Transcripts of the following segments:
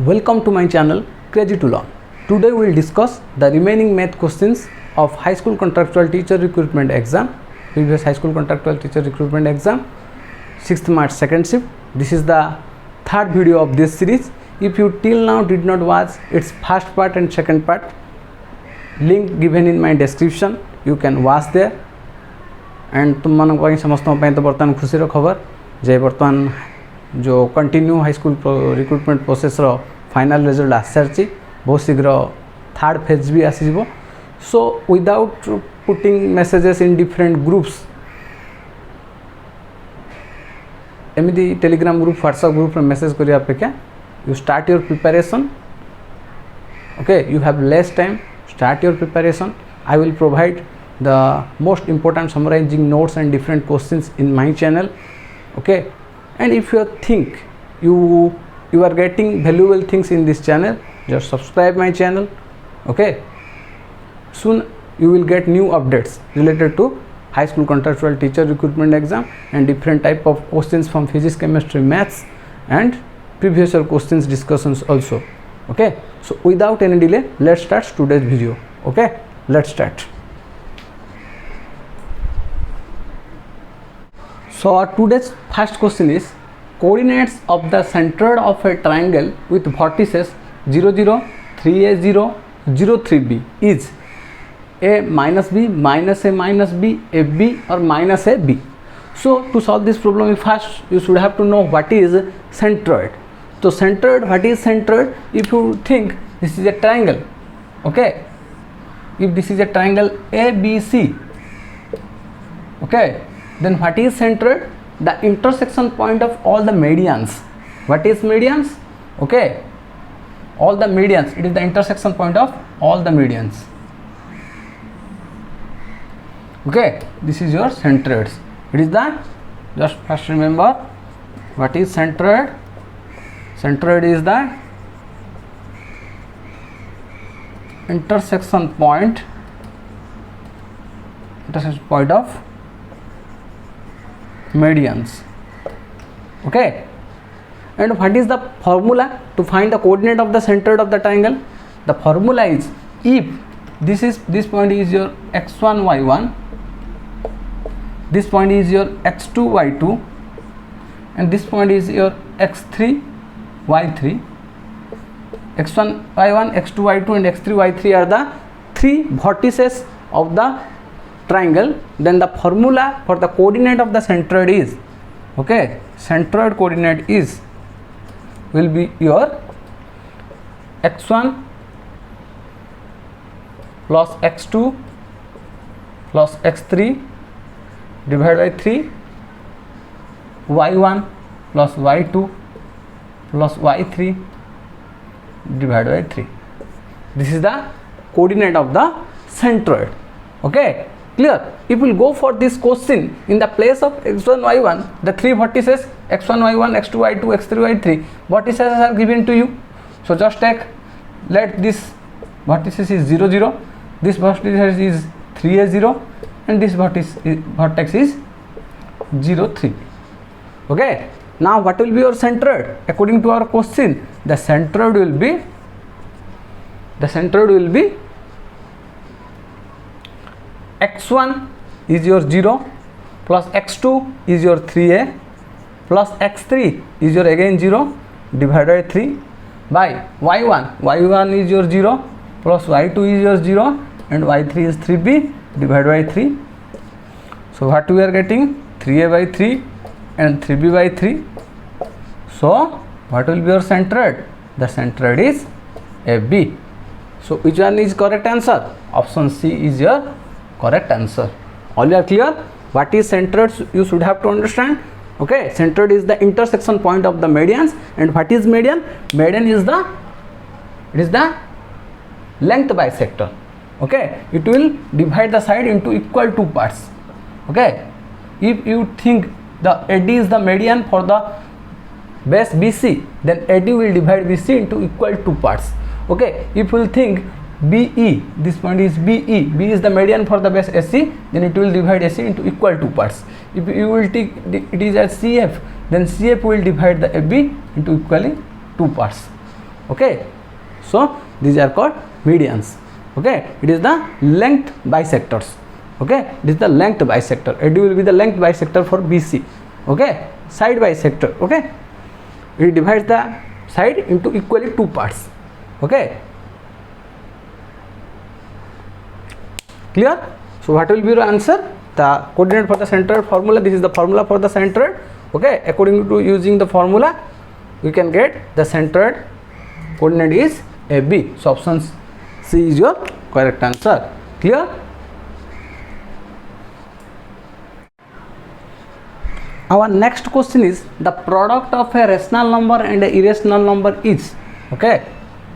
Welcome to my channel Crazy to Learn. Today we will discuss the remaining math questions of high school contractual teacher recruitment exam, previous high school contractual teacher recruitment exam, 6th March second shift. This is the third video of this series. If you till now did not watch its first part and second part, link given in my description, you can watch there. And तुम मानक पाई समस्तों पाई तो बर्तमान खुशी खबर जे बर्तमान जो continue high school recruitment process रो फाइनल रिजल्ट आसी सारी बहुत शीघ्र थर्ड फेज भी आसीज. So without putting messages in different groups, एमती टेलीग्राम ग्रुप व्हाट्सएप ग्रुप में मेसेज करने अपेक्षा you start your preparation. Okay, you have less time, start your preparation. I will provide the most important summarizing notes and different questions in my channel. Okay, and if you think you are getting valuable things in this channel, just subscribe my channel. Okay, soon you will get new updates related to high school contractual teacher recruitment exam and different type of questions from physics, chemistry, maths and previous year questions discussions also. Okay, so without any delay, let's start today's video. Okay, let's start. So today's first question is coordinates of the center of a triangle with vertices 0 0 3a 0 0 3b is a minus b minus a minus b a b or minus a b. So to solve this problem, first you should have to know what is centroid. So centroid, what is centroid? If you think this is a triangle, okay, if this is a triangle ABC, okay, then what is centroid? The intersection point of all the medians. What is medians? Okay, all the medians, it is the intersection point of all the medians. Okay, this is your centroids. It is the, just first remember what is centroid. Centroid is the intersection point of medians. Okay, and what is the formula to find the coordinate of the centroid of the triangle? The formula is, if this point is your x1 y1, this point is your x2 y2, and this point is your x3 y3. x1 y1, x2 y2 and x3 y3 are the three vertices of the triangle. Then the formula for the coordinate of the centroid is, okay, centroid coordinate is will be your x1 plus x2 plus x3 divided by 3, y1 plus y2 plus y3 divided by 3. This is the coordinate of the centroid. Okay, clear? If we will go for this question, in the place of x1 y1, the three vertices x1 y1 x2 y2 x3 y3 vertices are given to you. So just take, let this vertices is 0 0, this vertex is 3a 0 and this vertex is 0 3. Okay, now what will be your centroid? According to our question, the centroid will be x1 is your 0 plus x2 is your 3a plus x3 is your again 0 divided by 3 by y1 is your 0 plus y2 is your 0 and y3 is 3b divided by 3. So what we are getting? 3a by 3 and 3b by 3. So what will be your centroid? The centroid is AB. So which one is correct answer? Option C is your correct answer. All you are clear? What is centroid? You should have to understand. Okay, centroid is the intersection point of the medians. And what is median? Median is the length bisector. Okay, it will divide the side into equal two parts. Okay, if you think the AD is the median for the base BC, then AD will divide BC into equal two parts. Okay, if you will think BE, this point is BE, B is the median for the base AC, then it will divide AC into equal two parts. If you will take it is as CF, then CF will divide the AB into equally two parts. Okay, so these are called medians. Okay, it is the length bisectors. Okay, it is the length bisector. AD will be the length bisector for BC. Okay, side bisector. Okay, it divides the side into equally two parts. Okay, clear? So what will be your answer? The coordinate for the centroid formula, this is the formula for the centroid. Okay, according to using the formula we can get the centroid coordinate is AB. So option C is your correct answer. Clear? Our next question is the product of a rational number and a irrational number is. Okay,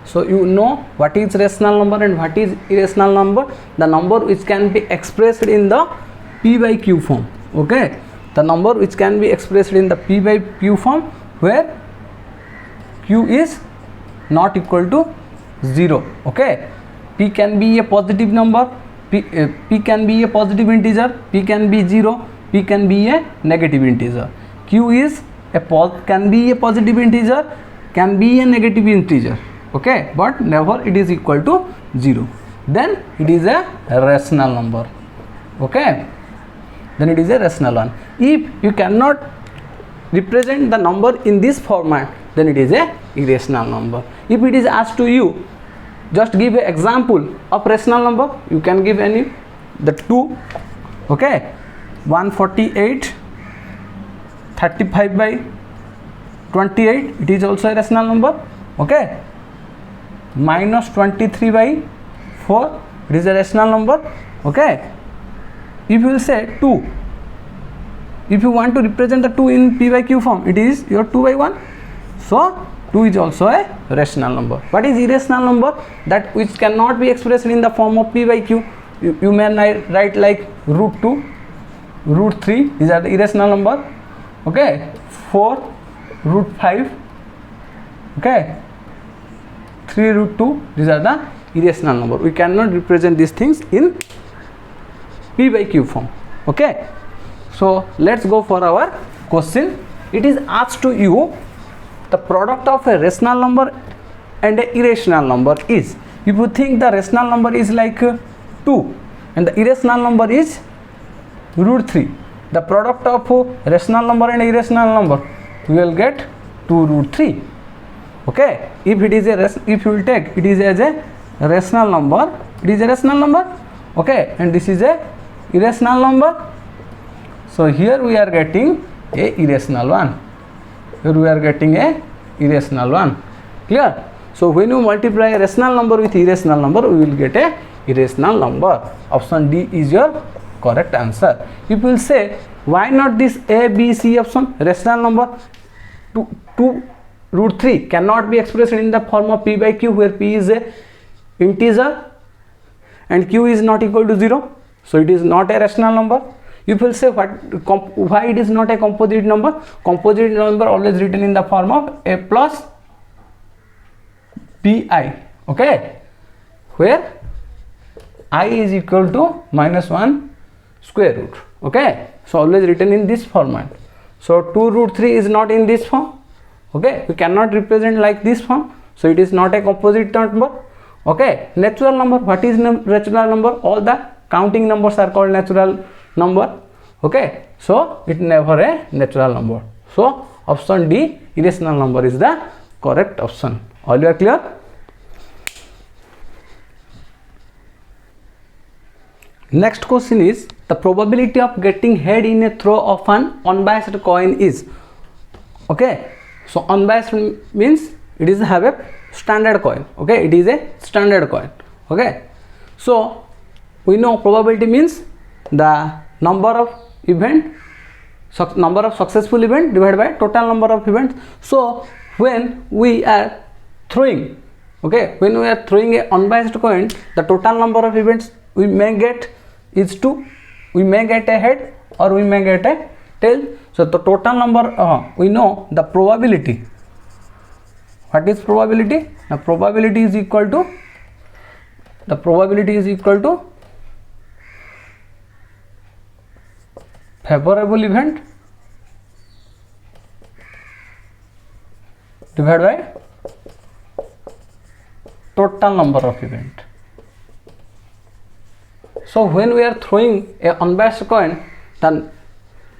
so you know what is rational number and what is irrational number. The number which can be expressed in the P by Q form. Okay, the number which can be expressed in the P by Q form where Q is not equal to 0. Okay, P can be a positive number, P can be a positive integer, P can be 0, P can be a negative integer. Q is can be a positive integer, can be a negative integer. Okay, but never it is equal to 0. Then it is a rational number. Okay, then it is a rational one. If you cannot represent the number in this format, then it is a irrational number. If it is asked to you, just give an example of rational number, you can give any, the 2. Okay, 148 35 by 28, it is also a rational number. Okay, minus 23 by 4, it is a rational number. Okay, if you will say 2, if you want to represent the 2 in P by Q form, it is your 2 by 1. So 2 is also a rational number. What is irrational number? That which cannot be expressed in the form of P by Q. You may write like root 2, root 3, these are the irrational number. Okay, 4, root 5, okay, 3 root 2, these are the irrational number. We cannot represent these things in P by Q form. Okay, so let's go for our question. It is asked to you the product of a rational number and a irrational number is. If you think the rational number is like 2 and the irrational number is root 3, the product of rational number and irrational number, we will get 2 root 3. Okay, if it is a if you will take it is as a rational number, it is a rational number. Okay, and this is a irrational number. So here we are getting a irrational one. Here we are getting a irrational one. Clear? So when you multiply a rational number with irrational number, we will get a irrational number. Option D is your correct answer. People will say, why not this A, B, C option? Rational number 2 root 3 cannot be expressed in the form of P by Q, where P is a integer and Q is not equal to 0. So it is not a rational number. You will say why it is not a composite number? Composite number always written in the form of A plus Pi. Okay, where I is equal to minus 1 square root. Okay, so always written in this format. So 2 root 3 is not in this form. Okay, we cannot represent like this form. So it is not a composite number. Okay, natural number. What is natural number? All the counting numbers are called natural number. Okay, so it never a natural number. So option D, irrational number, is the correct option. All you are clear? Next question is the probability of getting head in a throw of an unbiased coin is. Okay, so unbiased means it is have a standard coin. Okay, it is a standard coin. Okay, so we know probability means the number of successful event divided by total number of events. So when we are throwing, okay, when we are throwing a unbiased coin, the total number of events we may get is 2. We may get a head or we may get a tail. So the total number, we know the probability. What is probability? The probability is equal to favorable event divided by total number of event. So when we are throwing a unbiased coin, the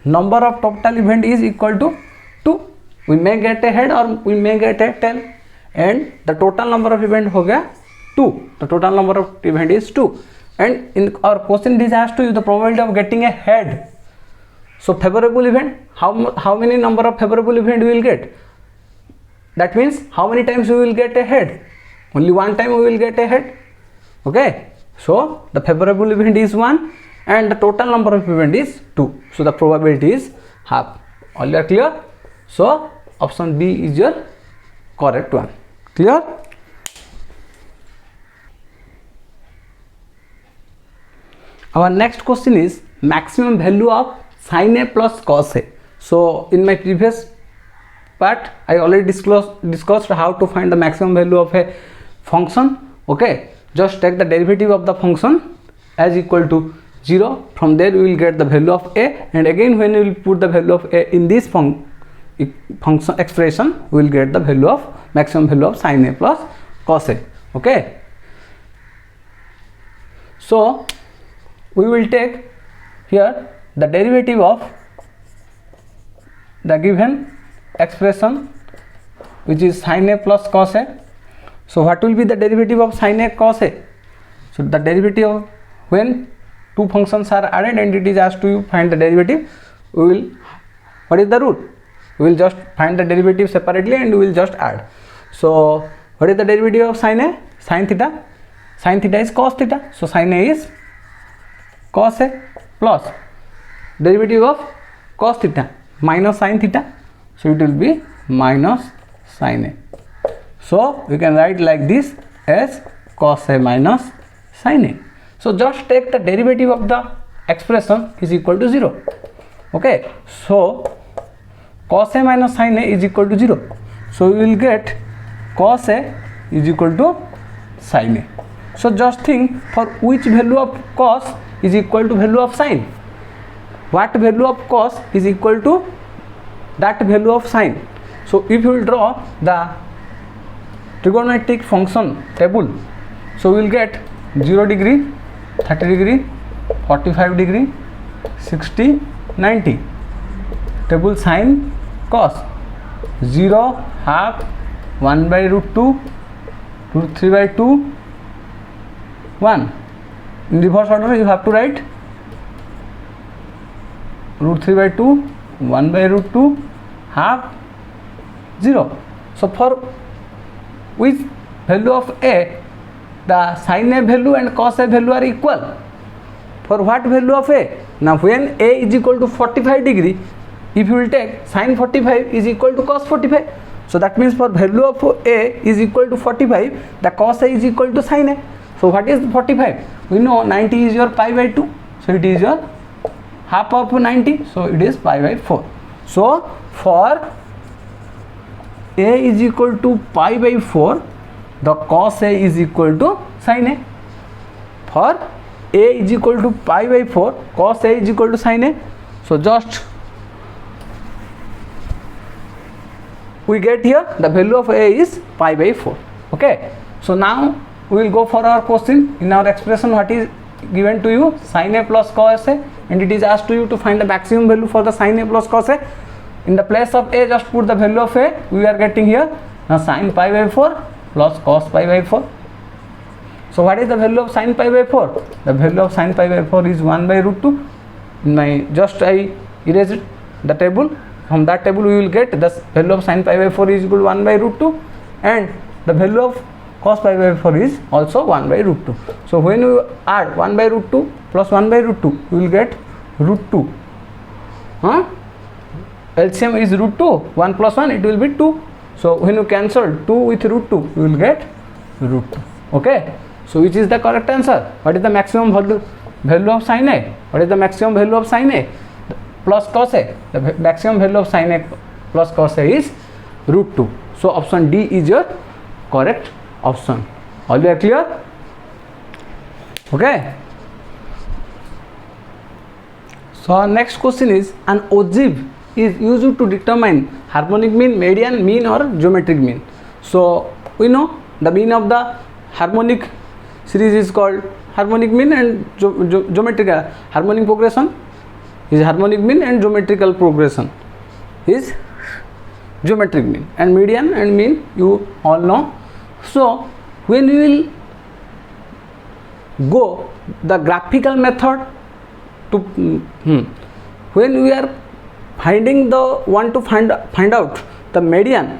number of total event is equal to 2. We may get a head or we may get a tail, and the total number of event हो गया 2. The total number of event is 2, and in our question this has to you the probability of getting a head. So favorable event, how many number of favorable event we will get? That means how many times we will get a head? Only one time we will get a head. Okay, so the favorable event is 1 and the total number of event is 2. So the probability is half. All you are clear? So option B is your correct one. Clear? Our next question is maximum value of sin A plus cos A. So in my previous part I already discussed how to find the maximum value of a function. Okay, just take the derivative of the function as equal to 0. From there we will get the value of A, and again when we will put the value of A in this function expression, we will get the value of maximum value of sin A plus cos A. Okay, so we will take here the derivative of the given expression, which is sin A plus cos A. So what will be the derivative of sin A cos A? So the derivative of when two functions are added and it is asked to you find the derivative, we will, what is the rule? We will just find the derivative separately and we will just add. So what is the derivative of sin A? Sin theta. Sin theta is cos theta. So sin A is cos A plus derivative of cos theta minus sin theta. So it will be minus sin A. So we can write like this as cos A minus sin A. So just take the derivative of the expression is equal to 0. Okay, so cos A minus sin A is equal to 0. So we will get cos A is equal to sin A. So just think for which value of cos is equal to value of sin. What value of cos is equal to that value of sin. So if you will draw the trigonometric function table, so we will get 0 degree, 30 degree, 45 degree, 60, 90. Table sin cos 0, half, 1 by root 2, root 3 by 2, 1. In reverse order you have to write root 3 by 2, 1 by root 2, half, 0. So for which value of A the sin A value and cos A value are equal? For what value of A? Now when A is equal to 45 degree, if you will take sin 45 is equal to cos 45. So that means for value of A is equal to 45, the cos A is equal to sin A. So what is 45? We know 90 is your pi by 2. So it is your half of 90. So it is pi by 4. So for A is equal to pi by 4, the cos A is equal to sin A. For A is equal to pi by 4, cos A is equal to sin A. So just we get here the value of A is pi by 4. Okay, so now we will go for our question. In our expression what is given to you? Sin A plus cos A, and it is asked to you to find the maximum value for the sin A plus cos A. In the place of A, just put the value of A. We are getting here now sin pi by 4 plus cos pi by 4. So what is the value of sin pi by 4? The value of sin pi by 4 is 1 by root 2. In my I erased the table. From that table we will get the value of sin pi by 4 is equal to 1 by root 2, and the value of cos pi by 4 is also 1 by root 2. So when you add 1 by root 2 plus 1 by root 2, you will get root 2. LCM is root 2, 1 plus 1 it will be 2. So when you cancel 2 with root 2, you will get root 2. Okay, so which is the correct answer? What is the maximum value of sin A? What is the maximum value of sin A plus cos A? The maximum value of sin A plus cos A is root 2. So option D is your correct option. All you are clear? Okay. So our next question is, an ogive is used to determine harmonic mean, median mean or geometric mean. So we know the mean of the harmonic series is called harmonic mean, and geometrical harmonic progression is harmonic mean, and geometrical progression is geometric mean, and median and mean you all know. So when we will go the graphical method to when we are want to find out the median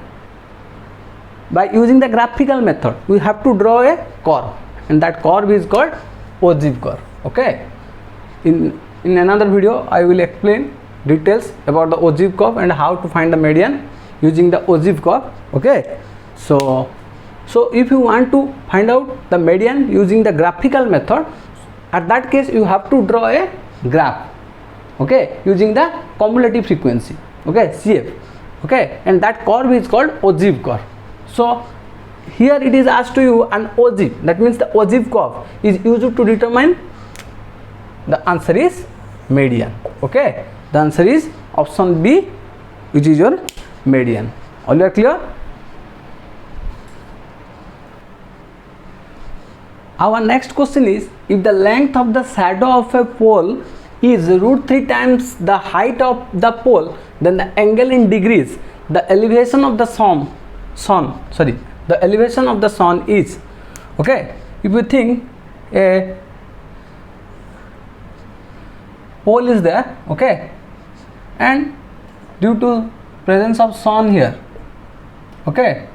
by using the graphical method, we have to draw a curve, and that curve is called ogive curve. Okay, in another video I will explain details about the ogive curve and how to find the median using the ogive curve. Okay, so if you want to find out the median using the graphical method, at that case you have to draw a graph, okay, using the cumulative frequency, okay, CF, okay, and that curve is called ogive curve. So here it is asked to you an ogive, that means the ogive curve is used to determine, the answer is median. Okay, the answer is option B, which is your median. All are clear? Our next question is, if the length of the shadow of a pole is √3 times the height of the pole, then the angle in degrees, the elevation of the the elevation of the sun is, okay, if you think a pole is there, okay, and due to presence of sun here, okay,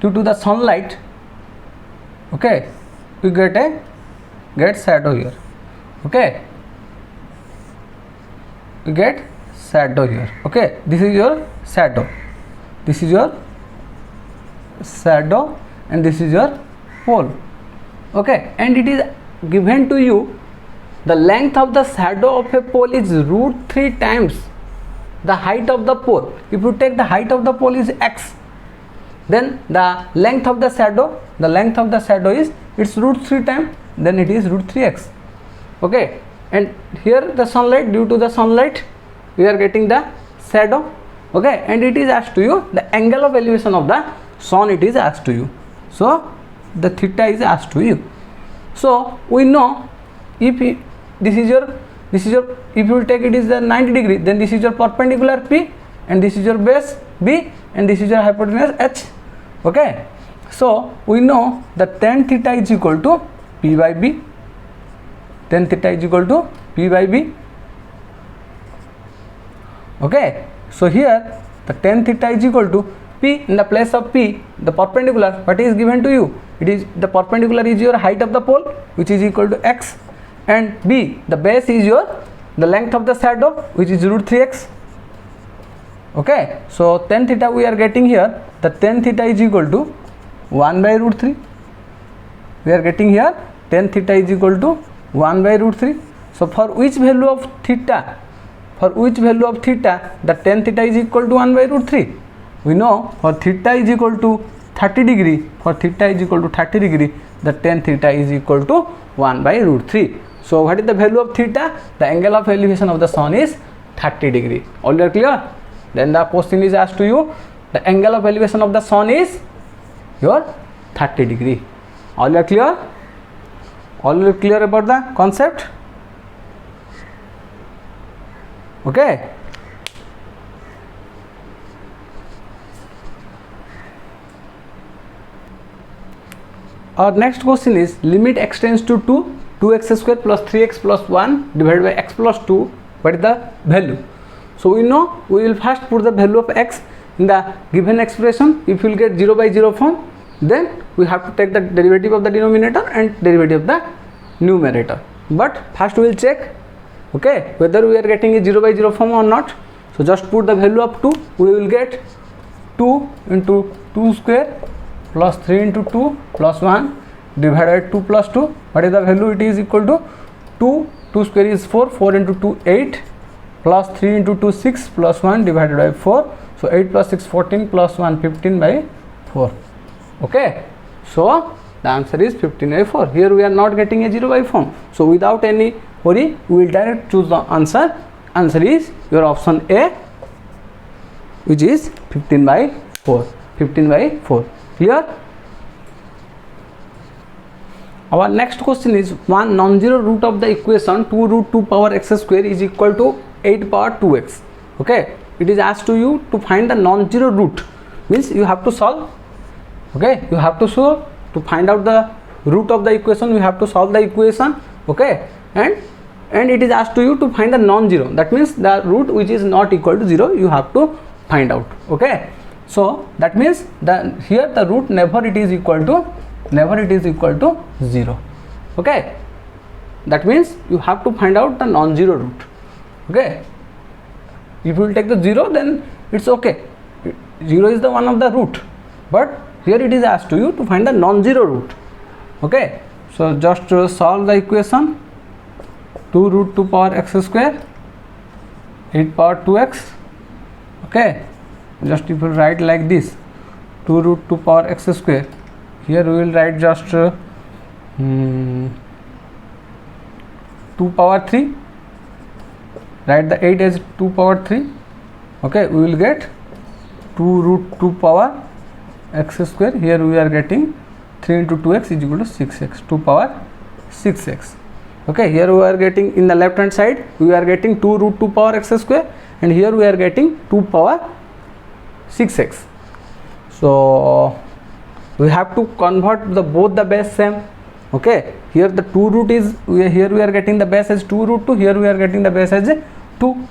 due to the sunlight, okay, you get shadow here, okay, you get shadow here, okay, this is your shadow, this is your shadow, and this is your pole, okay, and it is given to you the length of the shadow of a pole is √3 times the height of the pole. If you take the height of the pole is x, then the length of the shadow is it's √3 times, then it is √3x, okay, and here the sunlight, due to the sunlight we are getting the shadow, okay, and it is asked to you the angle of elevation of the sun, it is asked to you, so the theta is asked to you. So we know if this is your if you will take it is the 90 degree, then this is your perpendicular P, and this is your base B, and this is your hypotenuse H, okay. So we know that tan theta is equal to P by B, tan theta is equal to P by B, okay. So here the tan theta is equal to P, in the place of P the perpendicular, what is given to you, it is the perpendicular is your height of the pole, which is equal to x, and B, the base is the length of the shadow, which is √3x, okay. So tan theta we are getting here, the tan theta is equal to 1 by √3, we are getting here tan theta is equal to 1 by √3. So for which value of theta, the tan theta is equal to 1 by √3, we know for theta is equal to 30 degree, the tan theta is equal to 1 by √3. So what is the value of theta? The angle of elevation of the sun is 30 degree. All are clear? Then the question is asked to you, the angle of elevation of the sun is your 30 degree. All are clear? All are clear about the concept? Okay. Our next question is, limit x tends to 2x square plus 3x plus 1 divided by x plus 2, what is the value? So we know we will first put the value of x in the given expression. If you will get 0 by 0 form, then we have to take the derivative of the denominator and derivative of the numerator. But first we will check, okay, whether we are getting a 0 by 0 form or not. So just put the value of 2, we will get 2 into 2 square plus 3 into 2 plus 1 divided by 2 plus 2. What is the value? It is equal to 2 square is 4 into 2 8 plus 3 into 2 6 plus 1 divided by 4. So 8 plus 6 14 plus 1 15 by 4. Okay, so the answer is 15 by 4. Here we are not getting a 0 by form, so without any worry we will direct choose the answer. Answer is your option A, which is 15 by 4. 15 by 4. Clear? Our next question is one non-zero root of the equation 2 root 2 power x square is equal to 8 power 2x. Okay, it is asked to you to find the non-zero root, means you have to solve. Okay, you have to solve to find out the root of the equation. You have to solve the equation. Okay, and it is asked to you to find the non-zero, that means the root which is not equal to 0 you have to find out. Okay, so that means that here the root never it is equal to 0. Okay, that means you have to find out the non-zero root. Okay, if you will take the 0 then it's okay, 0 is the one of the root, but here it is asked to you to find the non-zero root. Okay, so just to solve the equation 2 root 2 power x square 8 power 2x. Okay, just if you write like this 2 root 2 power x square, here we will write just 2 power 3, write the 8 as 2 power 3. Okay, we will get 2 root 2 power x square, here we are getting 3 into 2x is equal to 6x, 2 power 6x. Okay, here we are getting in the left hand side we are getting 2 root 2 power x square, and here we are getting 2 power 6x. So we have to convert the both the base same. Okay, here the 2 root is here we are getting the base as 2 root 2, here we are getting the base as 2.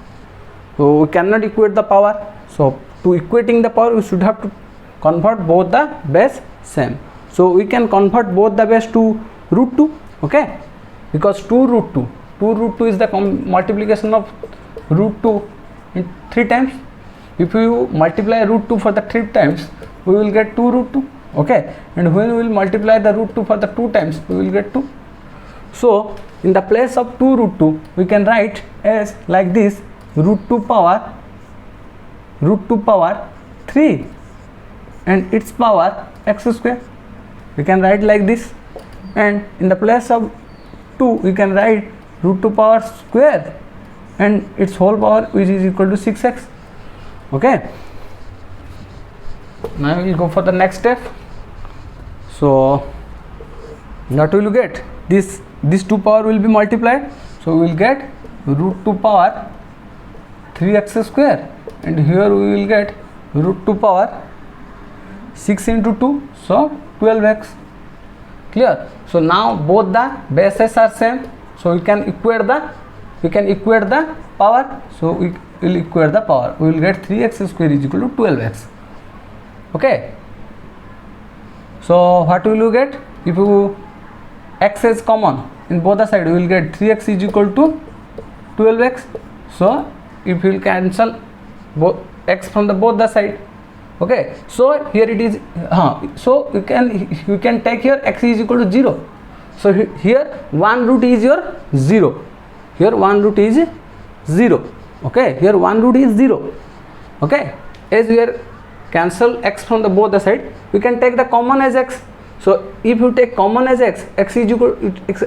So we cannot equate the power. So to equating the power we should have to convert both the base same. So we can convert both the base to root 2. Okay, because 2 root 2 is the multiplication of root 2 in 3 times. If you multiply root 2 for the 3 times we will get 2 root 2. Okay, and when we will multiply the root 2 for the 2 times we will get 2. So in the place of 2 root 2 we can write as like this root 2 power 3 and its power x square. We can write like this, and in the place of 2 we can write root 2 power square and its whole power which is equal to 6x. Okay, now we will go for the next step. So what will you get? This 2 power will be multiplied, so we will get root 2 power 3x square, and here we will get root 2 power 6 into 2, so 12x. Clear? So now both the bases are same, so we can equate the power. So we will equate the power, we will get 3x square is equal to 12x. Okay, so what will you get? If you x is common in both the side we will get 3x is equal to 12x. So if you will cancel both x from the both the side. Okay, so here it is so you can take here x is equal to 0. So here one root is your 0, here one root is 0. Okay, here one root is 0. Okay, as we are cancel x from the both the side we can take the common as x. So if you take common as x is equal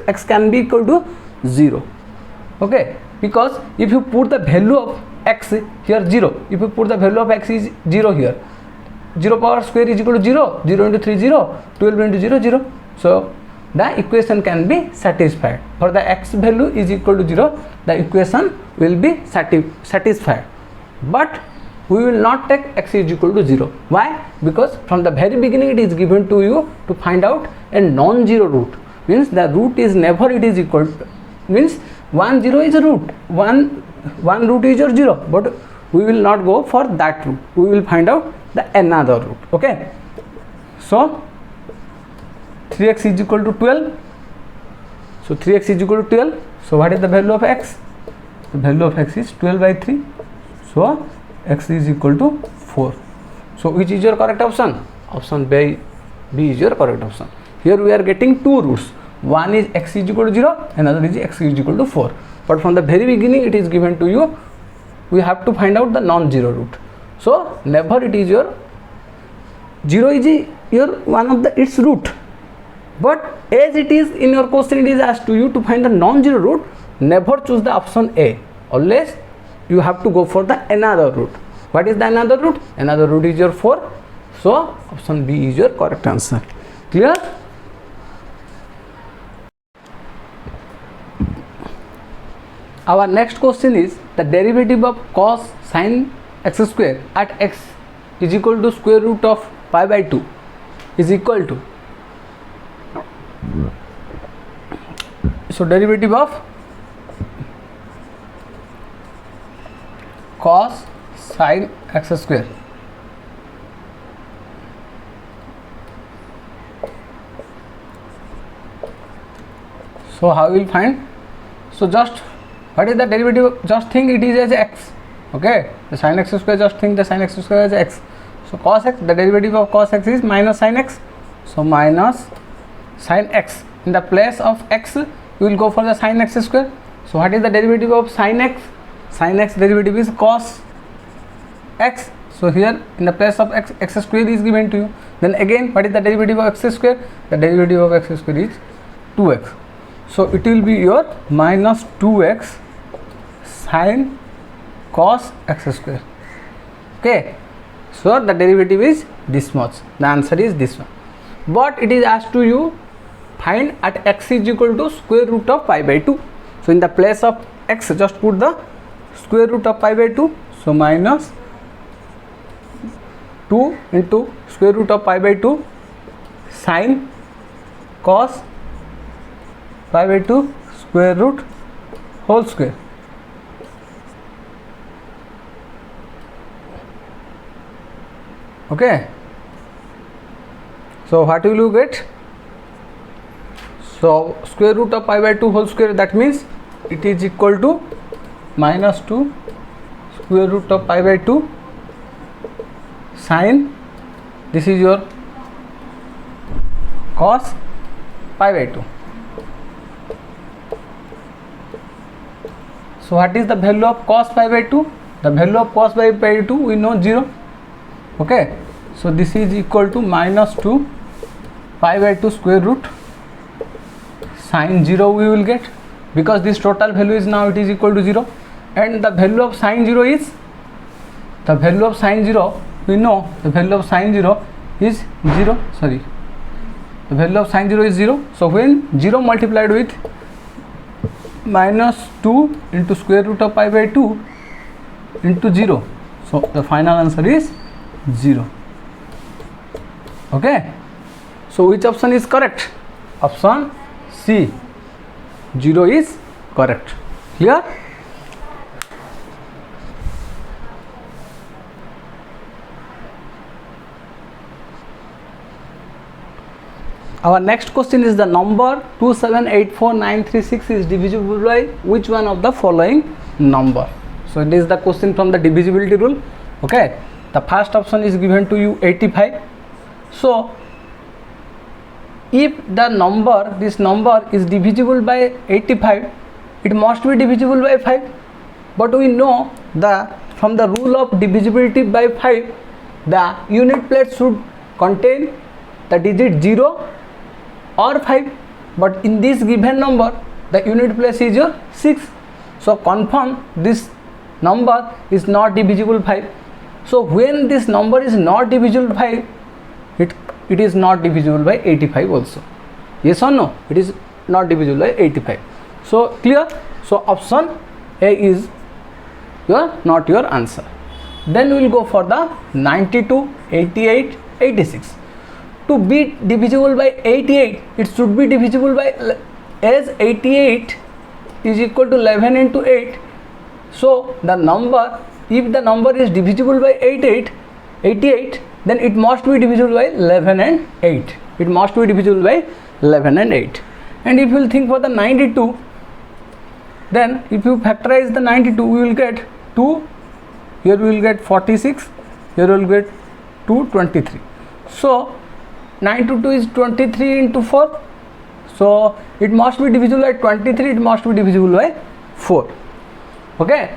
x can be equal to 0. Okay, because if you put the value of x here 0, if you put the value of x is 0 here, 0 power square is equal to 0, 0 into 3 0, 12 into 0 0. So the equation can be satisfied. For the x value is equal to 0, the equation will be satisfied. But we will not take x is equal to 0. Why? Because from the very beginning it is given to you to find out a non-zero root, means the root is never it is equal to, means 1 0 is a root, one root is your 0, but we will not go for that root, we will find out the another root. Okay, so 3x is equal to 12, so 3x is equal to 12. So what is the value of x? The value of x is 12 by 3, so x is equal to 4. So which is your correct option? Option B is your correct option. Here we are getting two roots, one is x is equal to 0, another is x is equal to 4, but from the very beginning it is given to you we have to find out the non-zero root. So never it is your 0 is your one of the its root, but as it is in your question it is asked to you to find the non-zero root, never choose the option A, always you have to go for the another root. What is the another root? Another root is your 4, so option B is your correct answer. Clear? Our next question is the derivative of cos sin x square at x is equal to square root of pi by 2 is equal to, so derivative of cos sin x square, so how we will find? So just what is the derivative? Just think it is as x. Okay, the sin x square, just think the sin x square as x. So cos x, the derivative of cos x is minus sin x. So minus sin x, in the place of x you will go for the sin x square. So what is the derivative of sin x? Sin x derivative is cos x. So here in the place of x, x square is given to you. Then again, what is the derivative of x square? The derivative of x square is 2x. So it will be your minus 2x sin cos x square. Okay, so the derivative is this much. The answer is this one. But it is asked to you find at x is equal to square root of pi by 2. So in the place of x, just put the square root of pi by 2. So minus 2 into square root of pi by 2 sin cos pi by 2 square root whole square. Okay, so what will you get? So square root of pi by 2 whole square, that means it is equal to minus 2 square root of pi by 2 sin, this is your cos pi by 2. So what is the value of cos pi by 2? The value of cos pi by 2 we know 0. Okay, so this is equal to minus 2 pi by 2 square root sin 0 we will get, because this total value is now it is equal to 0, and the value of sin 0 is, the value of sin 0 we know, the value of sin 0 is 0, sorry, the value of sin 0 is 0. So when 0 multiplied with minus 2 into square root of pi by 2 into 0, so the final answer is 0. Okay, so which option is correct? Option C, 0 is correct. Clear? Our next question is the number 2784936 is divisible by which one of the following number? So it is the question from the divisibility rule. Okay, the first option is given to you 85. So if the number, this number is divisible by 85, it must be divisible by 5. But we know the from the rule of divisibility by 5, the unit place should contain the digit 0 or 5, but in this given number the unit place is your 6. So confirm this number is not divisible by 5. So when this number is not divisible by 5, it is not divisible by 85 also. Yes or no? It is not divisible by 85. So clear? So option A is not your answer. Then we will go for the 92, 88, 86. To be divisible by 88, it should be divisible by, as 88 is equal to 11 into 8. So the number, if the number is divisible by 88, then it must be divisible by 11 and 8. It must be divisible by 11 and 8. And if you will think for the 92, then if you factorize the 92, we will get 2, here we will get 46, here we will get 223. So 9 to 2 is 23 into 4. So it must be divisible by 23, it must be divisible by 4. Okay.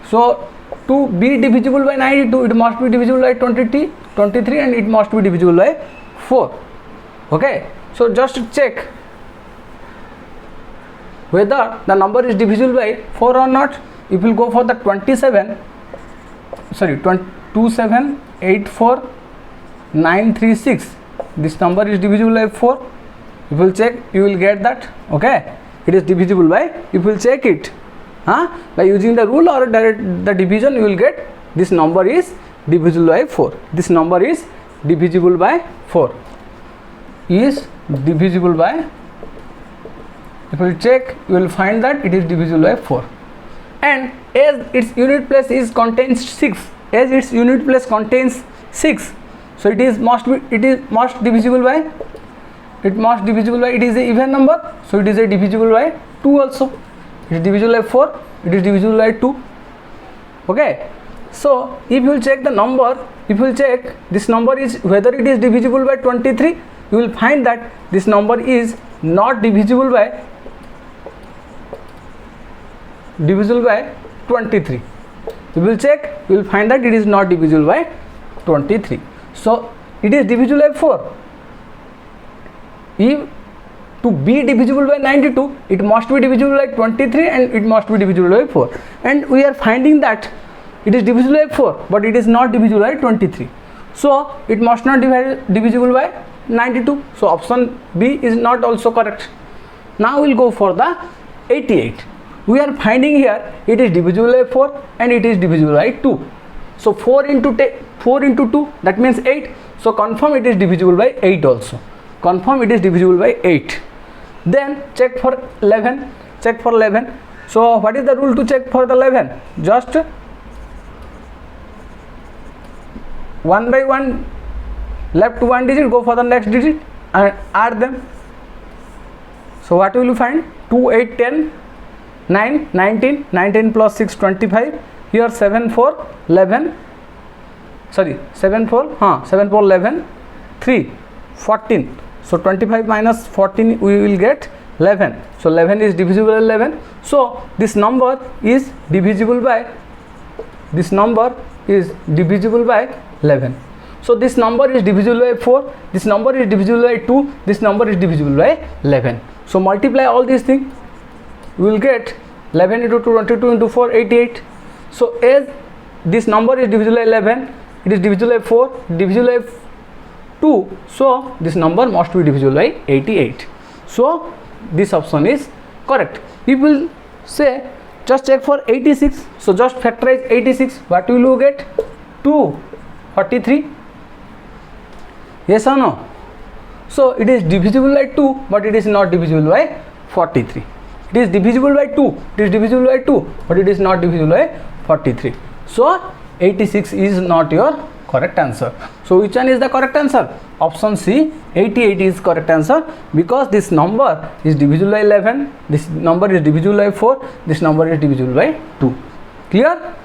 So to be divisible by 92, it must be divisible by 23 and it must be divisible by 4. Okay. So just to check whether the number is divisible by 4 or not, if you go for the 2784936, this number is divisible by 4. If you will check, you will get that. Okay, it is divisible by, if you will check it, By using the rule or direct the division, you will get this number is divisible by 4. This number is divisible by 4. Is divisible by, if you check, you will find that it is divisible by 4. And as its unit place is contains 6, as its unit place contains 6, so it is must divisible by, it is a even number, so it is a divisible by 2 also. It is divisible by 4, it is divisible by 2. Okay, so if you will check the number, if you will check this number is whether it is divisible by 23, you will find that this number is not divisible by 23. You will check, you will find that it is not divisible by 23. So it is divisible by 4. If to be divisible by 92, it must be divisible by 23 and it must be divisible by 4. And we are finding that it is divisible by 4, but it is not divisible by 23. So it must not be divisible by 92. So option B is not also correct. Now we will go for the 88. We are finding here it is divisible by 4 and it is divisible by 2. So 4 into 2, that means 8. So confirm it is divisible by 8 also. Confirm it is divisible by 8. Then check for 11. Check for 11. So what is the rule to check for the 11? Just 1 by 1, left 1 digit, go for the next digit and add them. So what will you find? 2, 8, 10, 9, 19, 19 plus 6, 25. Here 7, 4, 11. Sorry, 7, 4, 11, 3, 14. So 25 minus 14, we will get 11. So 11 is divisible by 11. So this number is divisible by 11. So this number is divisible by 4. This number is divisible by 2. This number is divisible by 11. So multiply all these things. We will get 11 into 2, 22 into 4, 88. So as this number is divisible by 11, it is divisible by 4, divisible by 2. So this number must be divisible by 88. So this option is correct. We will say just check for 86. So just factorize 86. What will you get? 243. Yes or no? So it is divisible by 2, but it is not divisible by 43. It is divisible by 2. It is divisible by 2, but it is not divisible by 43. So 86 is not your correct answer. So which one is the correct answer? Option C, 88 is correct answer, because this number is divisible by 11, this number is divisible by 4, this number is divisible by 2. Clear?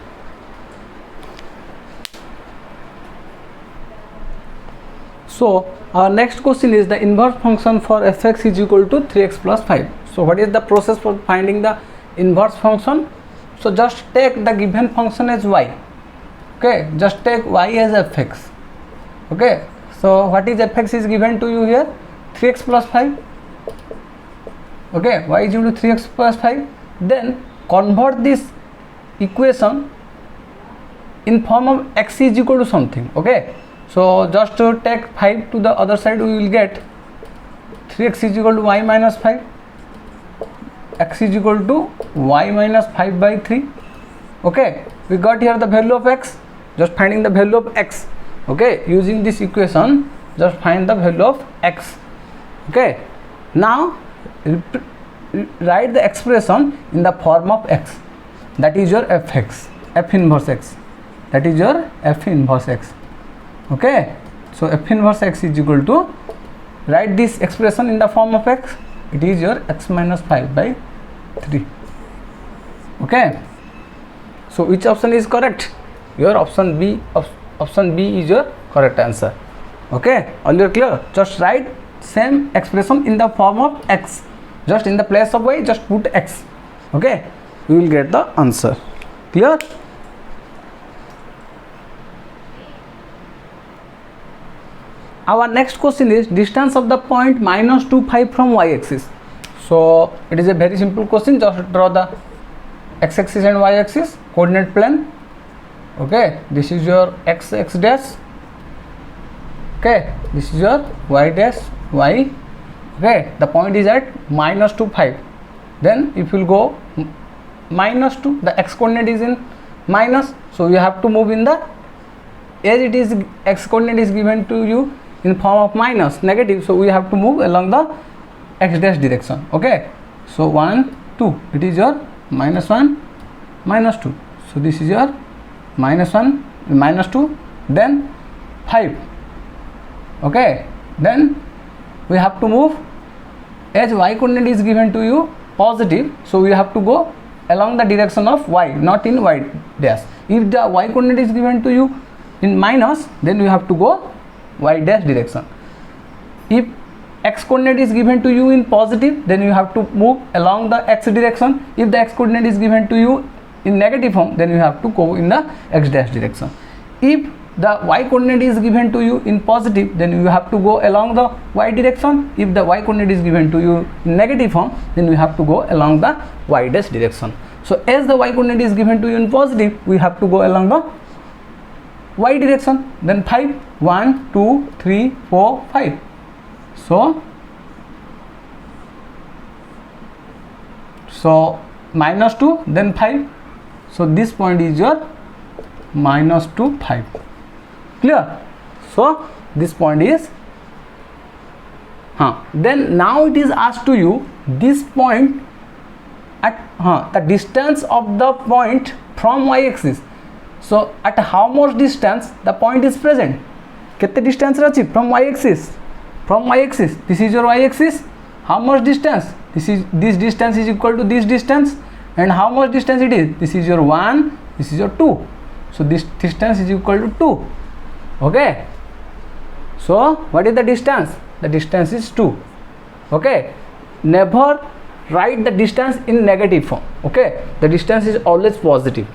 So our next question is the inverse function for fx is equal to 3x plus 5. So what is the process for finding the inverse function? So just take the given function as y. Okay, just take y as fx. Okay, so what is fx is given to you here? 3x plus 5. Okay, y is equal to 3x plus 5. Then convert this equation in form of x is equal to something. Okay, so just to take 5 to the other side, we will get 3x is equal to y minus 5. X is equal to y minus 5 by 3. Okay, we got here the value of x. Just finding the value of x. Okay, using this equation, just find the value of x. Okay, now write the expression in the form of x. That is your fx, f inverse x. That is your f inverse x. Okay, so f inverse x is equal to, write this expression in the form of x. It is your x minus 5 by 3. Okay, so which option is correct? Your option B. Option B is your correct answer. Okay, all you are clear? Just write same expression in the form of x. Just in the place of y, just put x. Okay, you will get the answer. Clear? Our next question is distance of the point minus 2, 5 from y-axis. So it is a very simple question. Just draw the x-axis and y-axis coordinate plane. Okay, this is your x dash. Okay, this is your y dash y. Okay, the point is at minus 2, 5. Then if you will go -2, the x coordinate is in minus, so you have to move in the, as it is x coordinate is given to you in form of minus negative, so we have to move along the x dash direction. Okay, so 1 2, it is your -1 -2, so this is your -1 -2, then 5. Okay, then we have to move, as y coordinate is given to you positive, so we have to go along the direction of y, not in y dash. If the y coordinate is given to you in minus, then you have to go y dash direction. If x coordinate is given to you in positive, then you have to move along the x direction. If the x coordinate is given to you in negative form, then you have to go in the x dash direction. If the y coordinate is given to you in positive, then you have to go along the y direction. If the y coordinate is given to you in negative form, then you have to go along the y dash direction. So as the y coordinate is given to you in positive, we have to go along the y direction. Then 5, 1 2 3 4 5, so -2, then 5, so this point is your -2 5. Clear? So this point is then now it is asked to you this point at the distance of the point from y axis. So at how much distance the point is present? Kete distance rachi from y axis? From y axis, this is your y axis. How much distance? This distance is equal to this distance. And how much distance it is? This is your 1, this is your 2. So this distance is equal to 2. Okay, so what is the distance? The distance is 2. Okay, never write the distance in negative form. Okay, the distance is always positive.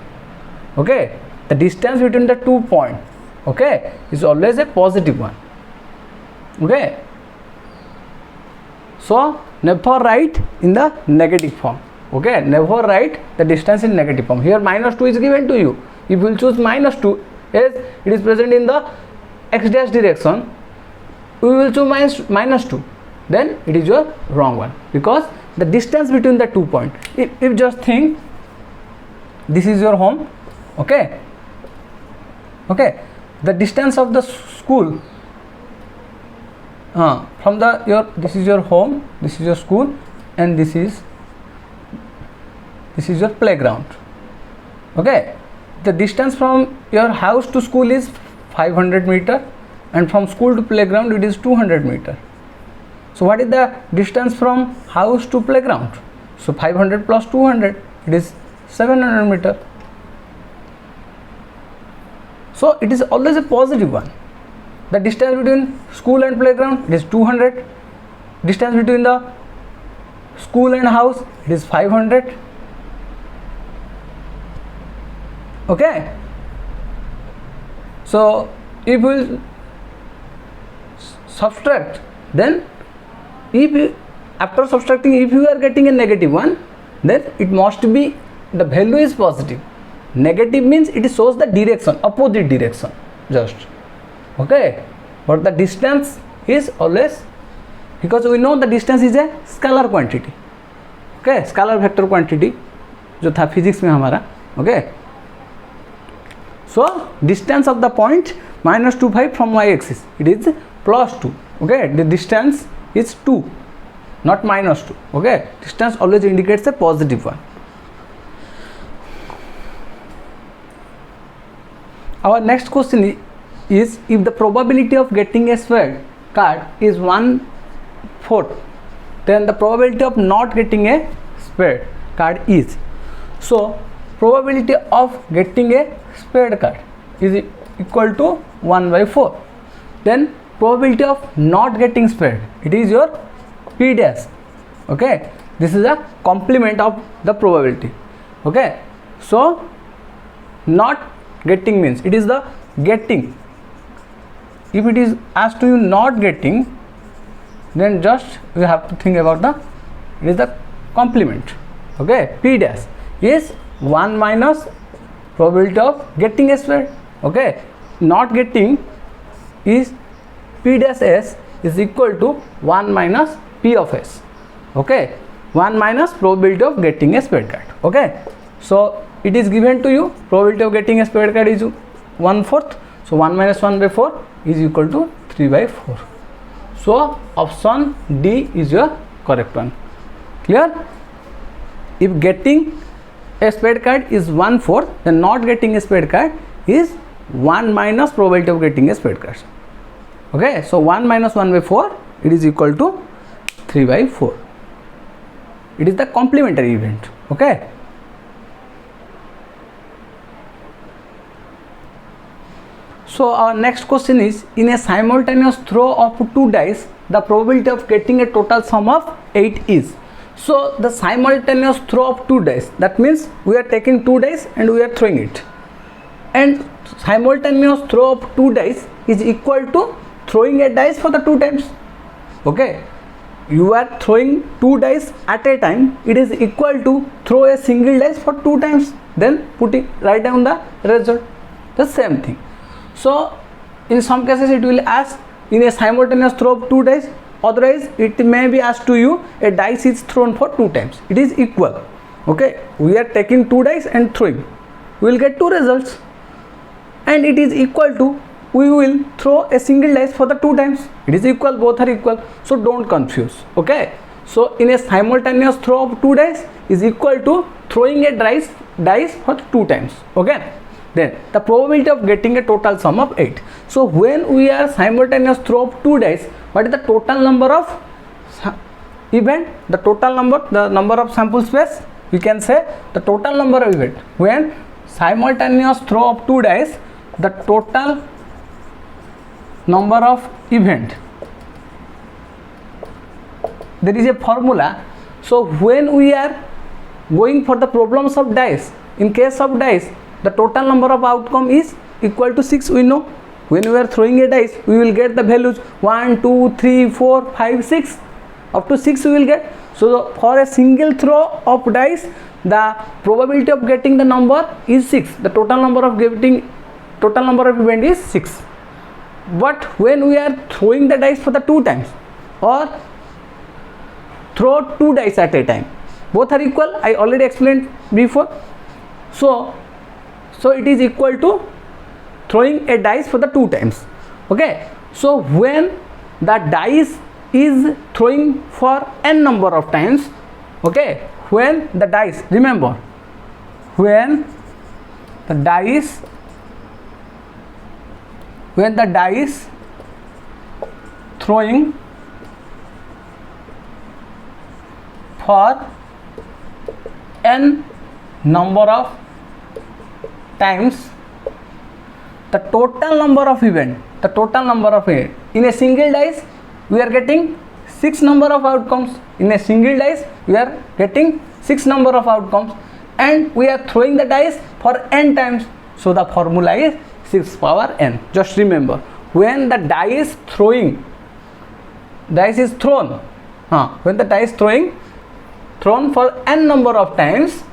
Okay, the distance between the 2 points, okay, is always a positive one. Okay, so never write in the negative form. Okay, never write the distance in negative form. Here -2 is given to you. If you will choose -2, as it is present in the x dash direction, we will choose -2, then it is your wrong one, because the distance between the 2 points, if just think this is your home. Okay, the distance of the school from this is your home, this is your school, and this is your playground. Okay, the distance from your house to school is 500 meter, and from school to playground it is 200 meter. So what is the distance from house to playground? So 500 plus 200, it is 700 meter. So it is always a positive one. The distance between school and playground, it is 200. Distance between the school and house, it is 500. Okay, so if we subtract, then after subtracting, if you are getting a negative one, then it must be the value is positive. Negative means it shows the direction, opposite direction just. Okay, but the distance is always, because we know the distance is a scalar quantity. Okay, scalar vector quantity जो था physics में हमारा. Okay, so distance of the point -25 from y axis, it is +2. Okay, the distance is 2, not -2. Okay, distance always indicates a positive one. Our next question is if the probability of getting a square card is 1/4, then the probability of not getting a square card is. So probability of getting a square card is equal to 1/4. Then probability of not getting spared, it is your p dash. Okay, this is a complement of the probability. Okay, so not getting means it is the getting. If it is asked to you not getting, then just you have to think about it is the complement. Okay, p dash is 1 minus probability of getting a square. Okay, not getting is p dash s is equal to 1 minus p of s. Okay, 1 minus probability of getting a square card. Okay, So it is given to you, probability of getting a spare card is 1/4. So 1 minus 1 by 4 is equal to 3 by 4. So option D is your correct one. Clear? If getting a spare card is 1/4, then not getting a spare card is 1 minus probability of getting a spare card. Okay, so 1 minus 1 by 4, it is equal to 3 by 4. It is the complementary event. Okay. So our next question is, in a simultaneous throw of 2 dice, the probability of getting a total sum of 8 is. So the simultaneous throw of 2 dice, that means we are taking 2 dice and we are throwing it, and simultaneous throw of 2 dice is equal to throwing a dice for the 2 times. Okay, you are throwing 2 dice at a time, it is equal to throw a single dice for 2 times, then write down the result. The same thing. So in some cases it will ask in a simultaneous throw of 2 dice, otherwise it may be asked to you a dice is thrown for 2 times, it is equal. Okay, we are taking 2 dice and throwing, we will get 2 results, and it is equal to we will throw a single dice for the 2 times, it is equal, both are equal, so don't confuse. Okay, so in a simultaneous throw of 2 dice is equal to throwing a dice for 2 times. Okay, then the probability of getting a total sum of 8. So when we are simultaneous throw of 2 dice, what is the total number of event, the total number, the number of sample space, we can say the total number of event. When simultaneous throw of 2 dice, the total number of event, there is a formula. So when we are going for the problems of dice, in case of dice, the total number of outcome is equal to 6. We know when we are throwing a dice, we will get the values 1, 2, 3, 4, 5, 6, up to 6 we will get. So for a single throw of dice, the probability of getting the number is 6. The total number of event is 6. But when we are throwing the dice for the 2 times, or throw 2 dice at a time, both are equal, I already explained before. So it is equal to throwing a dice for the 2 times. Okay, so when the dice is throwing for n number of times, okay, when the dice, remember, when the dice throwing for n number of times, the total number of event, in a single dice we are getting 6 number of outcomes, in a single dice we are getting 6 number of outcomes, and we are throwing the dice for n times, so the formula is 6 power n. Just remember, when the dice is thrown, when the dice thrown for n number of times,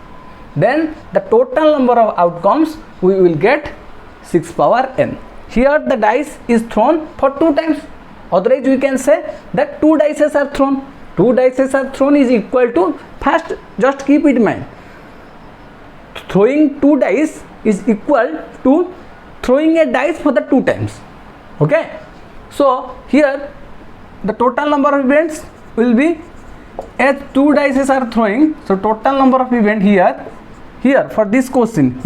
then the total number of outcomes we will get 6 power n. Here the dice is thrown for 2 times, otherwise we can say that 2 dices are thrown. 2 dices are thrown is equal to, first just keep it in mind, throwing 2 dice is equal to throwing a dice for the 2 times. Okay, so here the total number of events will be, as 2 dices are throwing, so total number of event here for this question,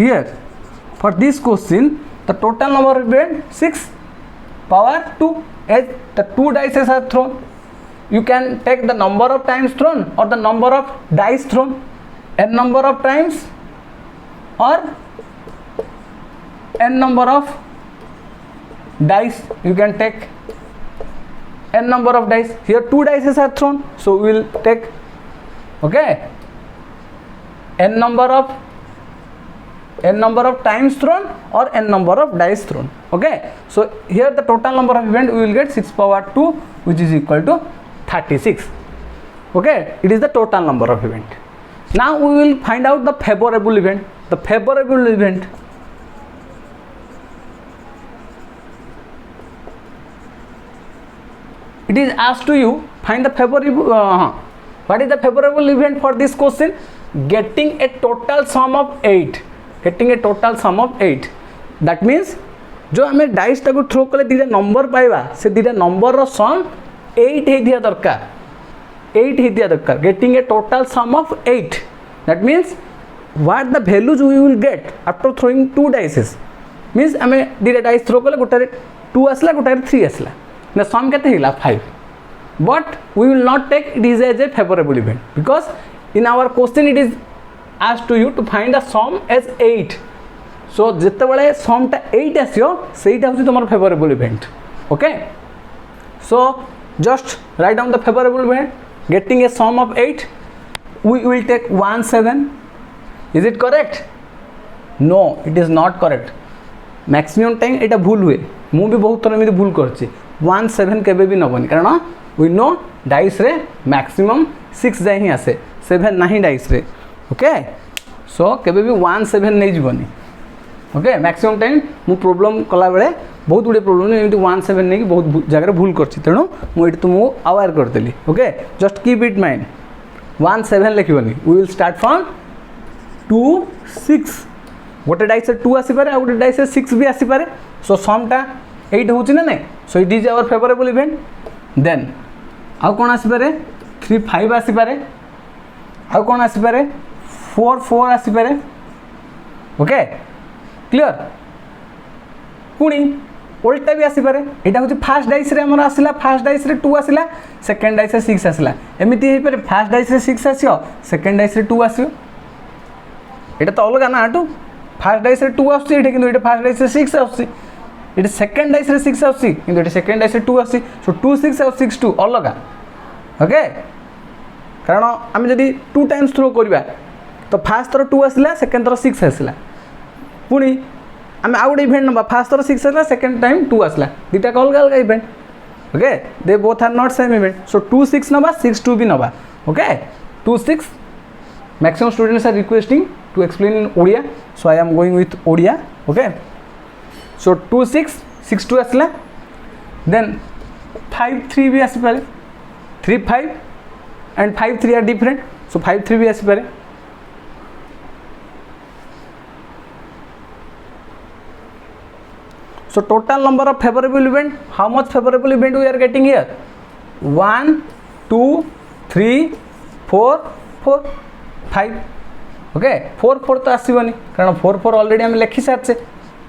the total number of event 6 power 2, as the 2 dices are thrown. You can take the number of times thrown or the number of dice thrown, n number of times or n number of dice, you can take n number of dice. Here 2 dices are thrown, so we will take, okay, n number of times thrown or n number of dice thrown. Okay, so here the total number of event we will get 6 power 2, which is equal to 36. Okay, it is the total number of event. Now we will find out the favorable event. The favorable event, it is asked to you find the favorable what is the favorable event for this question. getting a total sum of 8, getting a total sum of 8, that means जो आम dice टाक throw कले दीटा number पाइबा से दीटा number सम 8 होइथिया दरकार, 8 होइथिया दरकार, getting a total sum of 8, that means what the values we will get after throwing two dices, means आम दीटा डाइस थ्रो कले गोटे 2 आसला गोटे 3 आसला ना सम केते हिला 5, but we will not take it is as a favorable event because in our question it is asked to you to find the sum as 8. So जितेबाला सम टा 8 आसो सेटा हूँ तुम favourable event. Okay, so just write down the favourable event getting a sum of 8. We will take 1 7. Is it correct? No, it is not correct. Maximum time यहाँ भूल हुए, मुझे भी बहुत थर एमती भूल कर 1 7 केबे भी नबनी, कारण वी नो डाइस रे मैक्सिमम 6 जाए ही आसे, 7 नहीं डाइस रे. ओके, सो केबे भी 1 7 नहीं जीवनी. ओके, मैक्सिमम टाइम मु प्रोब्लेम कला बेले बहुत गुड़े प्रोब्लेम एमती 1 7 नहीं बहुत जगह भूल कर, तेणु मुझे तुमको अवेयर करदेली. Okay, just keep it mind. 1 7 लिखनी. We will start from 2 6. गोटे डाइस 2 आसीपे आ गोटे डाइस 6 भी आसीपे. सो समटा 8 होची ना नहीं. So it is our favourable event. Then आउ कौन आसीपे? 3 5 आसीपे. आउ कौन आसीपे? 4 4 आसीपे. Okay, clear. पुणी उल्टा भी आसीपे. यहाँ हूँ फास्ट डाइस रे आमर आसला, फास्ट डाइस रे 2 आसला, सेकेंड डाइस रे 6 आसला. एमती हो पारे फास्ट डाइस रे 6 आसो, सेकेंड डाइस रे 2 आसो. यहाँ तो अलग ना टू. फास्ट डाइस रे 2 आसुची एठी, किंतु एठी फास्ट डाइस रे 6 आसुची. एठी सेकेंड डाइस रे 6 आसुची, किंतु एठी सेकेंड डाइस रे 2 आसुची. सो 2 6 और 6 2 अलग. ओके, कारण आम जदि 2 टाइम्स थ्रो करवा तो फास्ट थर 2 आसला, सेकेंड थर 6 आसला. पुणी आम आउ गोटे इवेंट नवा, फास्ट थर 6 आसला, सेकेंड टाइम 2 आसला, दुटा अलग अलग event. Okay, they both are not same event. So 2 6 नवा, 6 2 भी नवा. Okay, 2 6. Maximum students are requesting to explain in Odia, so I am going with Odia. Okay, so 2 6 6 2 आसला. then 5 3 भी आसी पारे. 3 5 and 5 3 are different, so 5 3 भी आसी पारे. so total number of favorable event, how much favorable event we are getting here? 1 2 3 4 4 5. Okay, 4 4 तो आसबनी, कारण 4 4 already आम लिखि सारे.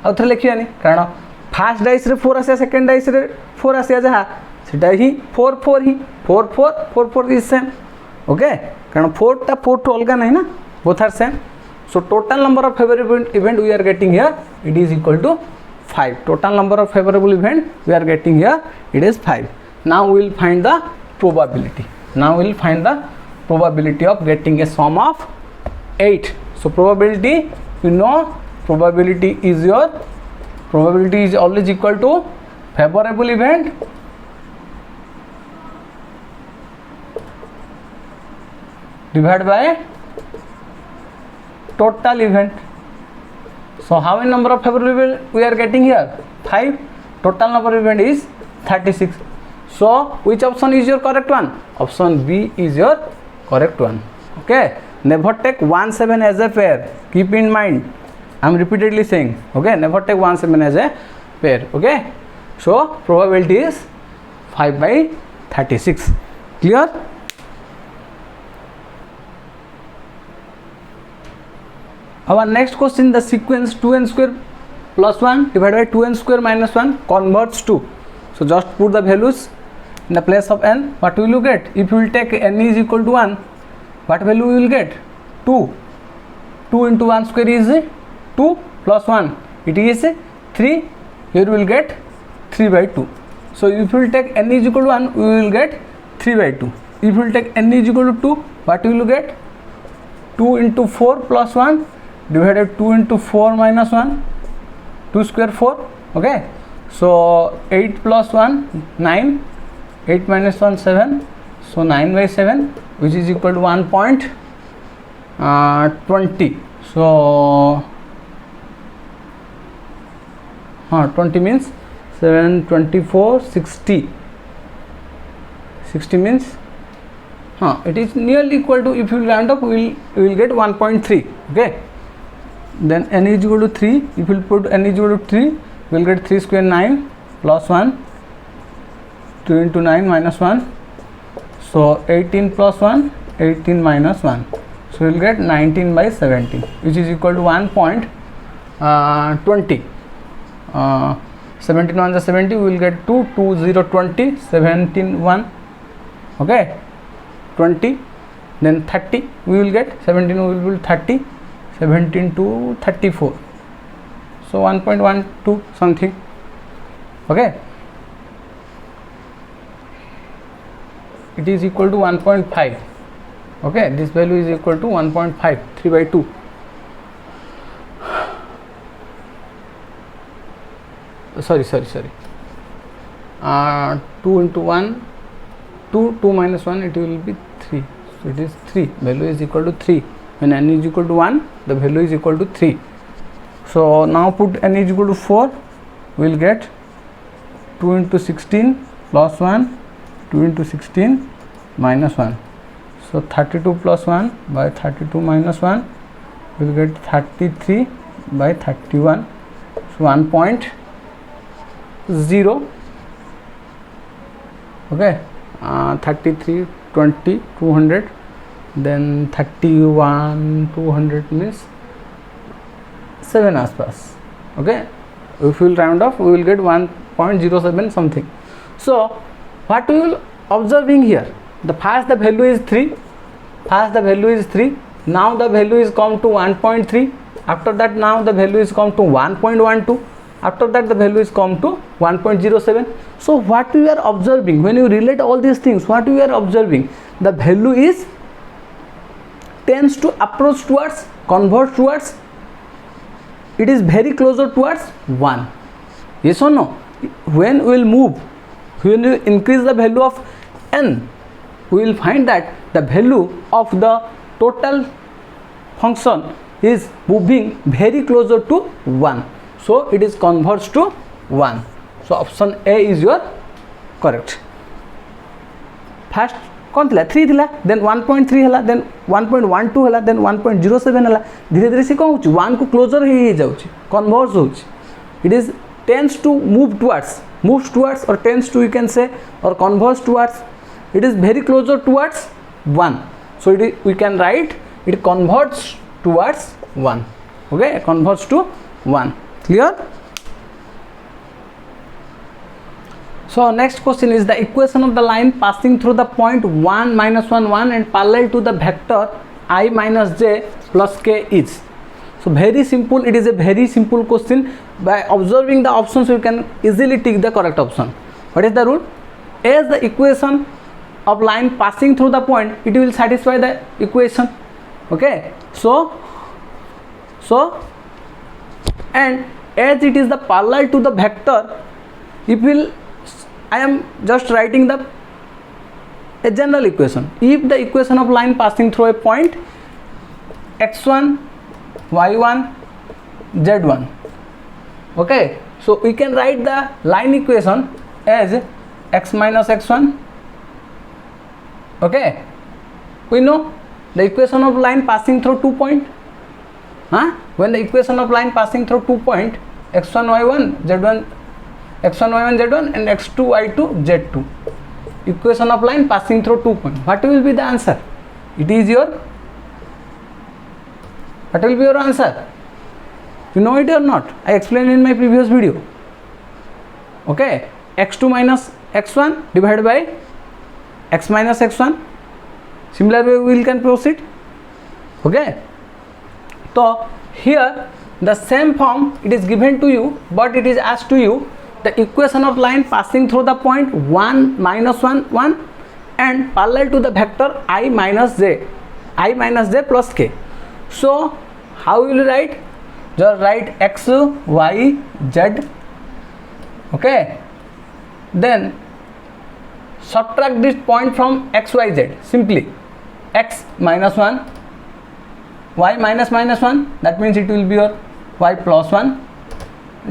आउ थे लिखानी, कारण फास्ट डाइस रे 4 आसा, सेकेंड डाइस रे 4 आसा, जहाँ से ही 4 4 ही 4 4 4 4 इज सेम. ओके, कारण 4 टा 4 टू अलग नहीं ना, both are same. So total number of favourable event we are getting here, it is equal to 5. Total number of favourable event we are getting here, it is 5. Now we will find the probability. Now we will find the probability of getting a sum of 8. So probability, you know, probability is always equal to favorable event divided by total event. So how many number of favorable event we are getting here? 5. Total number of event is 36. So which option is your correct one? Option B is your correct one. Okay, never take 1 7 as a pair. Keep in mind, I am repeatedly saying. Okay, never take 1 7 as a pair. Okay, so probability is 5 by 36. Clear? Our next question, the sequence 2n square plus 1 divided by 2n square minus 1 converts to. So just put the values in the place of n. What will you get? If you will take n is equal to 1, what value we will get? 2. 2 into 1 square is 2 plus 1, it is 3. Here we will get 3 by 2. So if we will take n is equal to 1, we will get 3 by 2. If we will take n is equal to 2, what we will get? 2 into 4 plus 1 divided 2 into 4 minus 1, 2 square 4. Okay, so 8 plus 1 9, 8 minus 1 7, so 9 by 7, which is equal to 1.20. So 20 means 7 24 60. 60 means it is nearly equal to, if you round up, we will get 1.3. Okay, then n is equal to 3. If you put n is equal to 3, we will get 3 square 9 plus 1, 2 into 9 minus 1, so 18 plus 1, 18 minus 1, so we will get 19 by 70, which is equal to 1.20. 17 1 is 70, we will get 2, 2 0 20, 17 1, okay, 20, then 30 we will get, 17 we will 30, 17 to 34, so 1.12 something. Okay, it is equal to 1.5. okay, this value is equal to 1.5, 3 by 2. Sorry, 2 into 1, 2 minus 1, it will be 3, so it is 3, value is equal to 3. When n is equal to 1, the value is equal to 3. So now put n is equal to 4, we will get 2 into 16 plus 1, 2 into 16 minus 1, so 32 plus 1 by 32 minus 1, we will get 33 by 31, so 1.0. Okay, 33, 20, 200, then 31, 200 means 7 aspas. Okay, if we will round off, we will get 1.07 something. So what we will observing here, the value is 3, now the value is come to 1.3, after that now the value is come to 1.12, after that the value is come to 1.07. so what we are observing, when you relate all these things, what we are observing, the value is tends to approach towards, converge towards, it is very closer towards 1. Yes or no? When we will move, when we increase the value of n, we will find that the value of the total function is moving very closer to 1, so it is converged to 1. So option A is your correct. First कौन थिला 3 थिला, then 1.3 हला, then 1.12 हला, then 1.07 हला, धीरे धीरे से कौन होची 1 को क्लोजर ही जाउची, कन्वर्ज होची. It is tends to move towards, moves towards, or tends to, you can say, or converge towards, it is very closer towards 1, so it is, we can write it converges towards 1. Okay, converges to 1. Clear? So next question is the equation of the line passing through the point 1 minus 1 1 and parallel to the vector I minus j plus k is. So very simple, it is a very simple question. By observing the options, you can easily tick the correct option. What is the rule? As the equation of line passing through the point, it will satisfy the equation. Okay, so and as it is the parallel to the vector, it will, I am just writing a general equation. If the equation of line passing through a point x1 y1 z1, okay, so we can write the line equation as x minus x1. Okay, we know the equation of line passing through 2 point. When the equation of line passing through 2 point, x1 y1 z1, x1 y1 z1 and x2 y2 z2, equation of line passing through 2 point, what will be the answer? It is your, what will be your answer? You know it or not? I explained in my previous video. Okay, x2 minus x1 divided by x minus x1. Similar way we can proceed. Okay, so here the same form it is given to you, but it is asked to you the equation of line passing through the point 1 minus 1 1 and parallel to the vector I minus j plus k. So how will you write? Just write x y z. Okay, then subtract this point from x y z. Simply x minus 1 y minus minus 1, that means it will be your y plus 1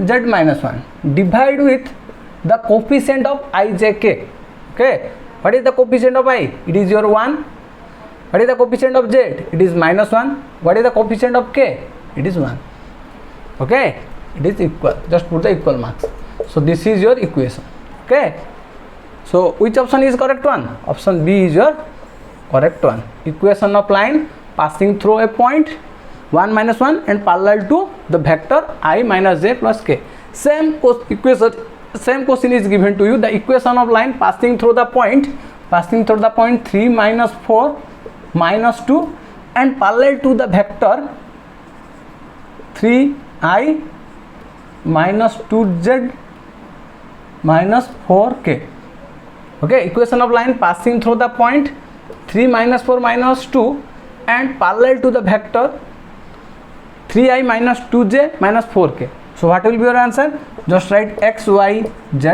z minus 1, divide with the coefficient of I j k. Okay, what is the coefficient of I? It is your 1. What is the coefficient of z? It is -1. What is the coefficient of k? It is 1. Okay, it is equal. Just put the equal marks. So this is your equation. Okay, so which option is correct one? Option B is your correct one. Equation of line passing through a point 1 minus 1 and parallel to the vector I minus j plus k. Same question is given to you. The equation of line passing through the point 3 minus 4 minus 2 and parallel to the vector 3i minus 2z minus 4k. Okay, equation of line passing through the point 3 minus 4 minus 2 and parallel to the vector 3i minus 2j minus 4k. So what will be your answer? Just write x, y, z,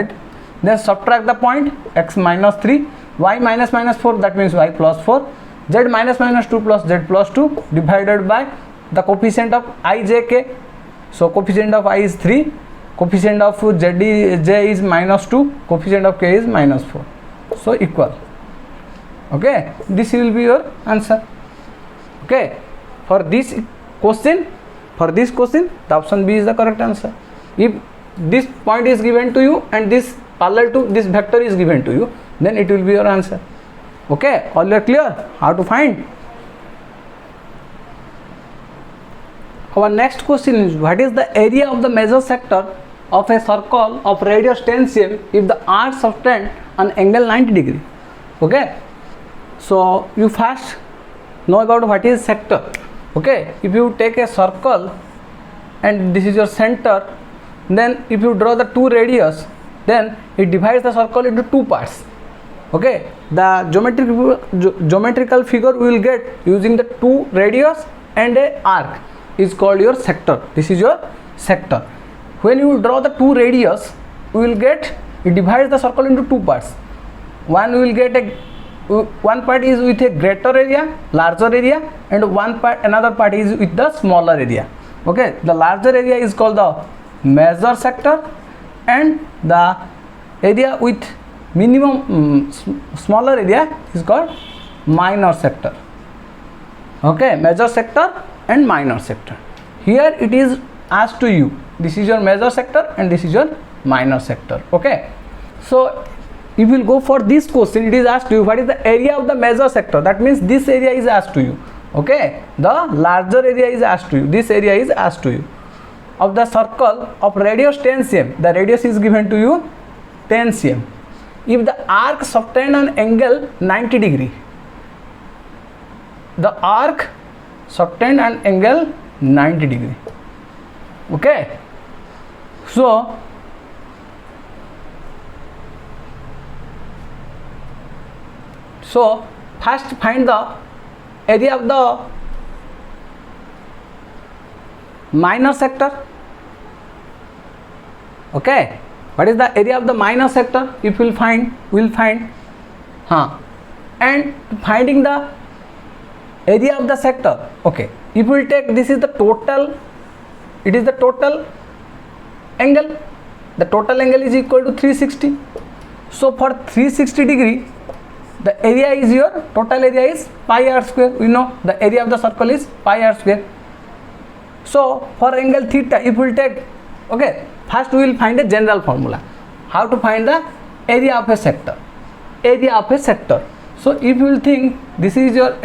then subtract the point x minus 3, y minus 4, that means y plus 4, z minus 2 plus z plus 2 divided by the coefficient of I, j, k. So coefficient of I is 3, coefficient of j is minus 2, coefficient of k is minus 4. So equal. Okay, this will be your answer. Okay, for this question, the option B is the correct answer. If this point is given to you and this parallel to this vector is given to you, then it will be your answer. Okay, all are clear how to find? Our next question is, what is the area of the major sector of a circle of radius 10 cm if the arc subtend an angle 90 degree? Okay, so you first know about what is sector. Okay, if you take a circle and this is your center, then if you draw the two radius, then it divides the circle into two parts. Okay, the geometrical figure we will get using the two radius and a arc is called your sector. This is your sector. When you draw the two radius, we will get, it divides the circle into two parts. One part is with a greater area, larger area, and another part is with the smaller area. Okay, the larger area is called the major sector, and the area with minimum smaller area is called minor sector. Okay, major sector and minor sector. Here it is asked to you, this is your major sector and this is your minor sector. Okay, so if you will go for this question, it is asked to you what is the area of the major sector. That means this area is asked to you. Okay, the larger area is asked to you, this area is asked to you. Of the circle of radius 10 cm, the radius is given to you 10 cm. If the arc subtend an angle 90 degree, the arc subtend an angle 90 degree. Okay, so first find the area of the minor sector. Okay, what is the area of the minor sector? If we will find, and finding the area of the sector. Okay, if we will take, this is the total, it is the total angle. The total angle is equal to 360. So for 360 degree, the area is your total area is pi r square. We know the area of the circle is pi r square. So for angle theta, if we will take, okay, first we will find a general formula how to find the area of a sector. Area of a sector. So if you will think this is your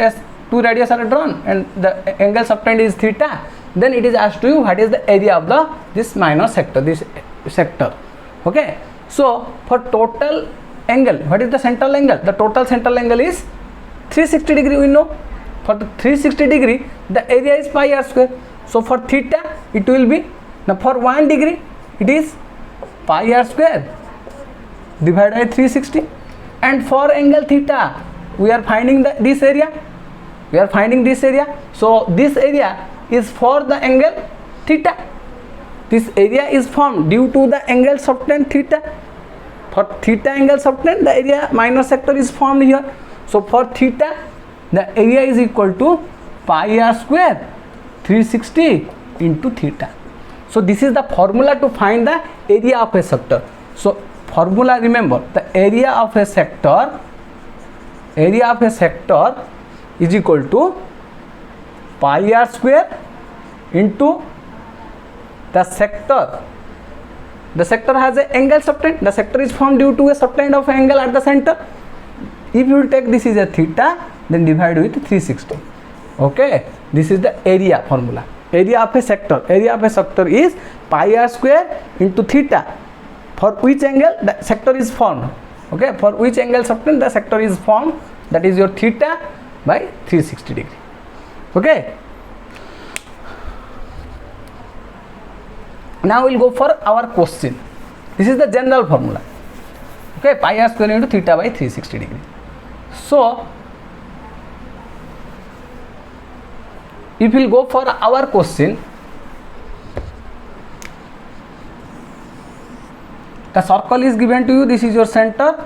two radius are drawn and the angle subtend is theta, then it is asked to you what is the area of the this minor sector, this sector. Okay, so for total angle, what is the central angle? The total central angle is 360 degree. We know for the 360 degree the area is pi r square. So for theta it will be, now for 1 degree it is pi r square divided by 360, and for angle theta we are finding this area. We are finding this area. So this area is for the angle theta. This area is formed due to the angle subtend theta. For theta angle subtend, the area minor sector is formed here. So for theta, the area is equal to pi r square 360 into theta. So this is the formula to find the area of a sector. So formula, remember, the area of a sector is equal to pi r square into the sector. The sector has an angle subtend. The sector is formed due to a subtend of angle at the center. If you take this is a theta, then divide with 360. Okay, this is the area formula. Area of a sector. Area of a sector is pi r square into theta. For which angle the sector is formed. Okay, for which angle subtend the sector is formed, that is your theta by 360 degree. Okay. Now we'll go for our question. This is the general formula. Okay, pi r square into theta by 360 degree. So if we'll go for our question, the circle is given to you. This is your center,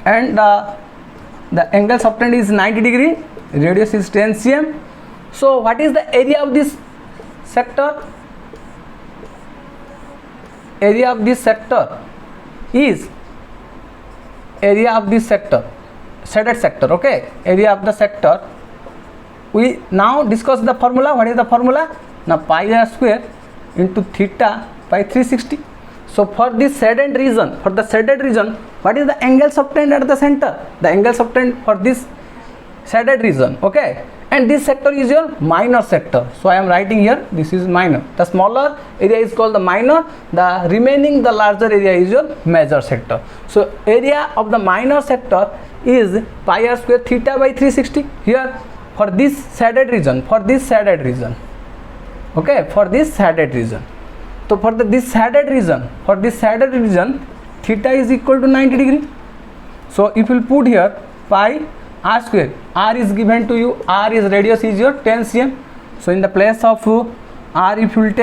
and the angle subtend is 90 degree. Radius is 10 cm. So what is the area of this sector? Area of this sector is area of this sector, shaded sector. Okay, area of the sector. We now discuss the formula. What is the formula? Now pi r square into theta by 360. So for this shaded region, what is the angle subtend at the center? The angle subtend for this shaded region. Okay, and this sector is your minor sector. So I am writing here, this is minor. The smaller area is called the minor. The remaining, the larger area is your major sector. So area of the minor sector is pi r square theta by 360. Here for this shaded region, okay, for this shaded region. So for this shaded region, theta is equal to 90 degree. So if you put here pi r square, r is given to you, r is radius is your 10 cm. So in the place of r, if you will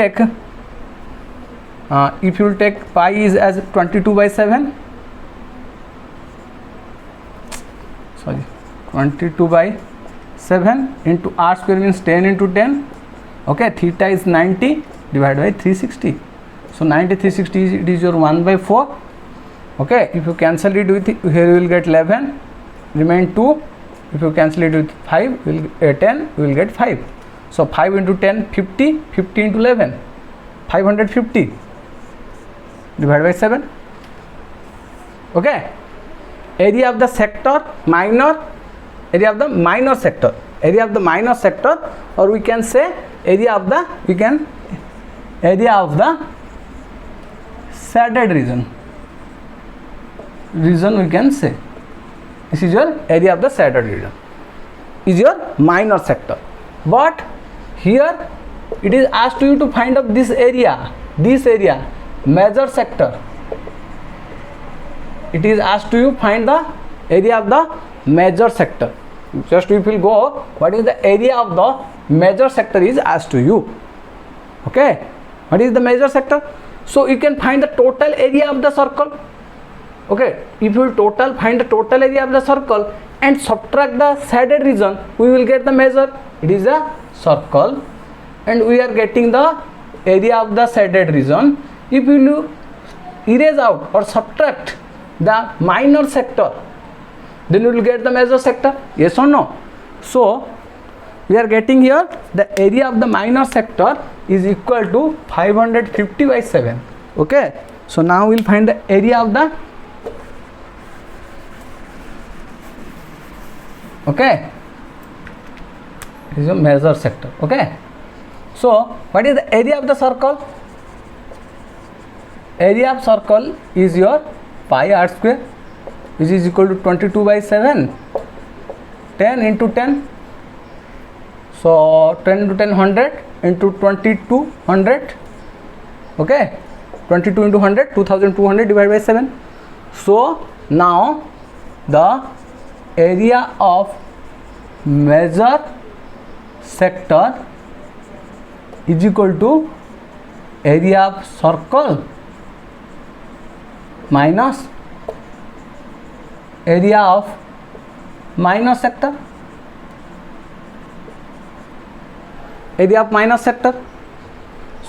take pi is as 22 by 7, 22 by 7 into r square means 10 into 10. Okay, theta is 90 divided by 360. So 90 360 it is your 1 by 4. Okay, if you cancel it with here you will get 11, remain 2. If you cancel it with 5, 10, you will get 5. So 5 into 10, 50, 50 into 11, 550 divided by 7. Okay, area of the sector minor, area of the minor sector, or we can say area of the shaded region we can say. This is your area of the shaded region, is your minor sector. But here it is asked you to find out this area, major sector. It is asked to you find the area of the major sector. Just if you go, what is the area of the major sector is asked to you. Okay, what is the major sector? So you can find the total area of the circle. Okay, if you will find the total area of the circle and subtract the shaded region, we will get the measure. It is a circle and we are getting the area of the shaded region. If you will erase out or subtract the minor sector, then you will get the major sector. Yes or no? So we are getting here the area of the minor sector is equal to 550 by 7. Okay, so now we will find the area of the it is a major sector. Okay, so what is the area of the circle? Area of circle is your pi r square, which is equal to 22 by 7, 10 into 10. So 10 into 10, 100 into 22, 100. Okay, 22 into 100, 2200 divided by 7. So now the area of major sector is equal to area of circle minus area of minor sector. Area of minor sector.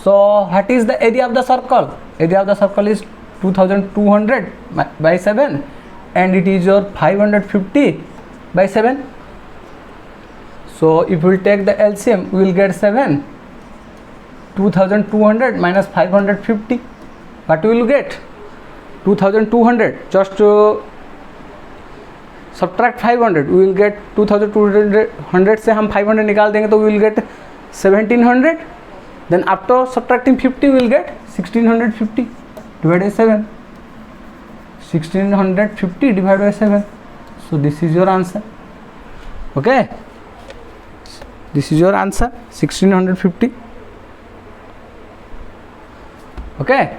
So what is the area of the circle? Area of the circle is 2200 by 7 and it is your 550 by 7. So if we will take the LCM, we will get 7. 2200 minus 550. What we will get? 2200. Just subtract 500. We will get 2200 से हम 500 निकाल देंगे तो we will get 1700. Then after subtracting 50, we will get 1650 divided by 7. 1650 divided by 7. So this is your answer. Okay, this is your answer, 1650. Okay,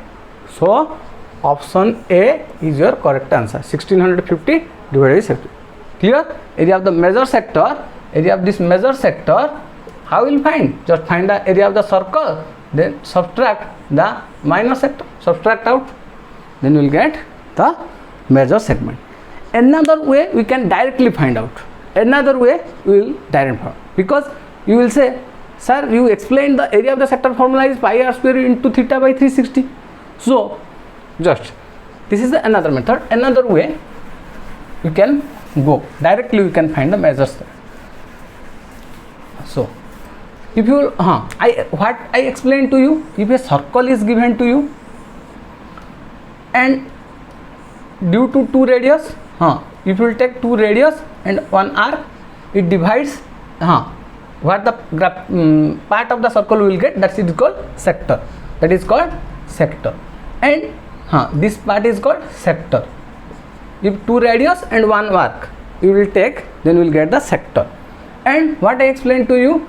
so option A is your correct answer, 1650 divided by 7. Clear? Area of the major sector, area of this major sector, how will find? Just find the area of the circle, then subtract the minor sector, subtract out, then we will get the major segment. Another way we can directly find out. Another way we will directly find out, because you will say, sir, you explained the area of the sector formula is pi r square into theta by 360. So just this is the another method. Another way we can go directly, we can find the measures. So if you what I explained to you, if a circle is given to you and due to two radius, if you will take two radius and one arc, it divides, what the part of the circle we will get, that is called sector, that is called sector, and this part is called sector. If two radius and one arc you will take, then we will get the sector. And what I explained to you,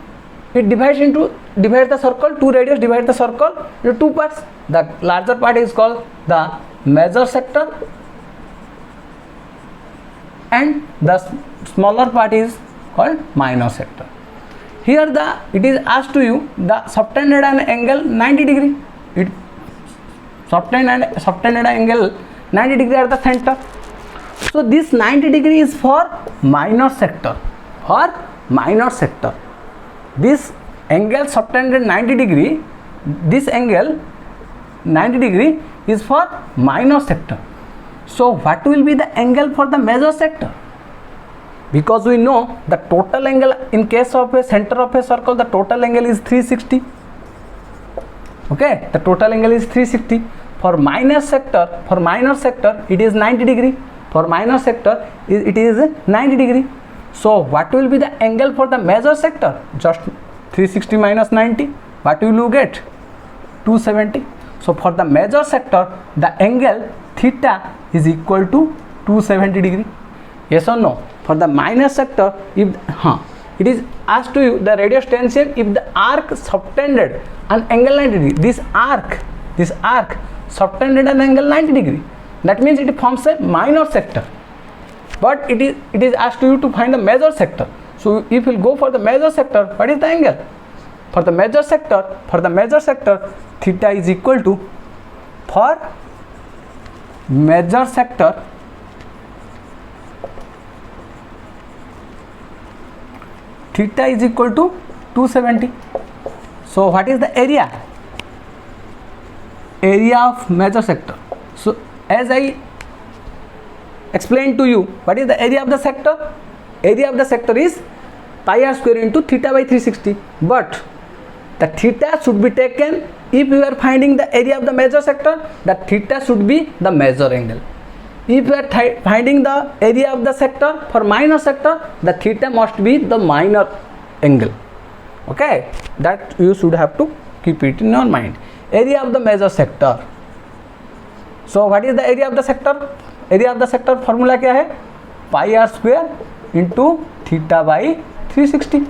it divides the circle, two radius divide the circle into two parts. The larger part is called the major sector and the smaller part is called minor sector. Here it is asked to you the subtended an angle 90 degree. It subtended angle 90 degree at the center. So this 90 degree is for minor sector. For minor sector, this angle subtended 90 degree. This angle 90 degree is for minor sector. So what will be the angle for the major sector? Because we know the total angle in case of a center of a circle, the total angle is 360. Okay, the total angle is 360. For minor sector, it is 90 degree. For minor sector, it is 90 degree. So what will be the angle for the major sector? Just 360 minus 90. What will you get? 270. So for the major sector, the angle theta is equal to 270 degree. Yes or no? For the minor sector, if it is asked to you the radius tangent, if the arc subtended an angle 90 degree, this arc subtended an angle 90 degree, that means it forms a minor sector. But it is asked you to find the major sector. So if you go for the major sector, what is the angle? For the major sector, theta is equal to, for major sector, theta is equal to 270. So what is the area? Area of major sector. So as I explained to you, what is the area of the sector? Area of the sector is pi r square into theta by 360. But the theta should be taken, if you are finding the area of the major sector, the theta should be the major angle. If you are finding the area of the sector for minor sector, the theta must be the minor angle. Okay, that you should have to keep it in your mind. Area of the major sector. So what is the area of the sector? Area of the sector formula क्या है? Pi r square into theta by 360.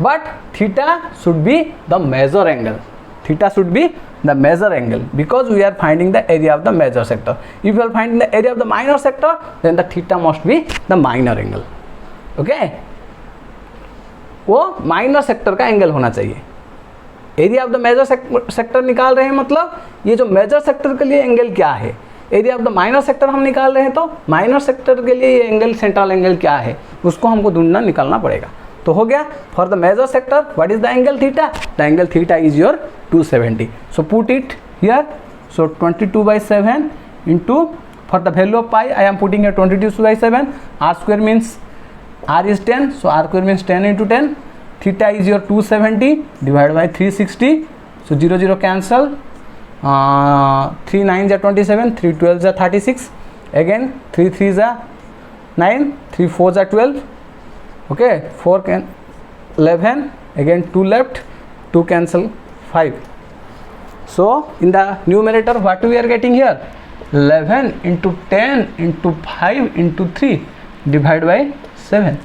But theta should be the major angle. Theta should be the major angle because we are finding the area of the major sector. If you are finding the area of the minor sector, then the theta must be the minor angle. Okay? वो minor sector का angle होना चाहिए. Area of the major sector निकाल रहे हैं, मतलब ये जो मेजर सेक्टर के लिए एंगल क्या है. Area of the minor sector हम निकाल रहे हैं, तो माइनर सेक्टर के लिए ये एंगल, सेंट्रल एंगल क्या है, उसको हमको ढूंढना निकालना पड़ेगा. तो हो गया. For the major sector what is the angle theta? The angle theta is your 270. So put it here. So 22/7 into, for the value of pi I am putting here 22/7. R square means r is 10, so r square means 10 into 10. Theta is your 270 divided by 360, so 0 0 cancel, 3 9s are 27, 3 12s are 36, again 3 3s are 9, 3 4s are 12, okay, 4 can 11, again 2 left, 2 cancel 5. So in the numerator what we are getting here, 11 into 10 into 5 into 3 divided by 7.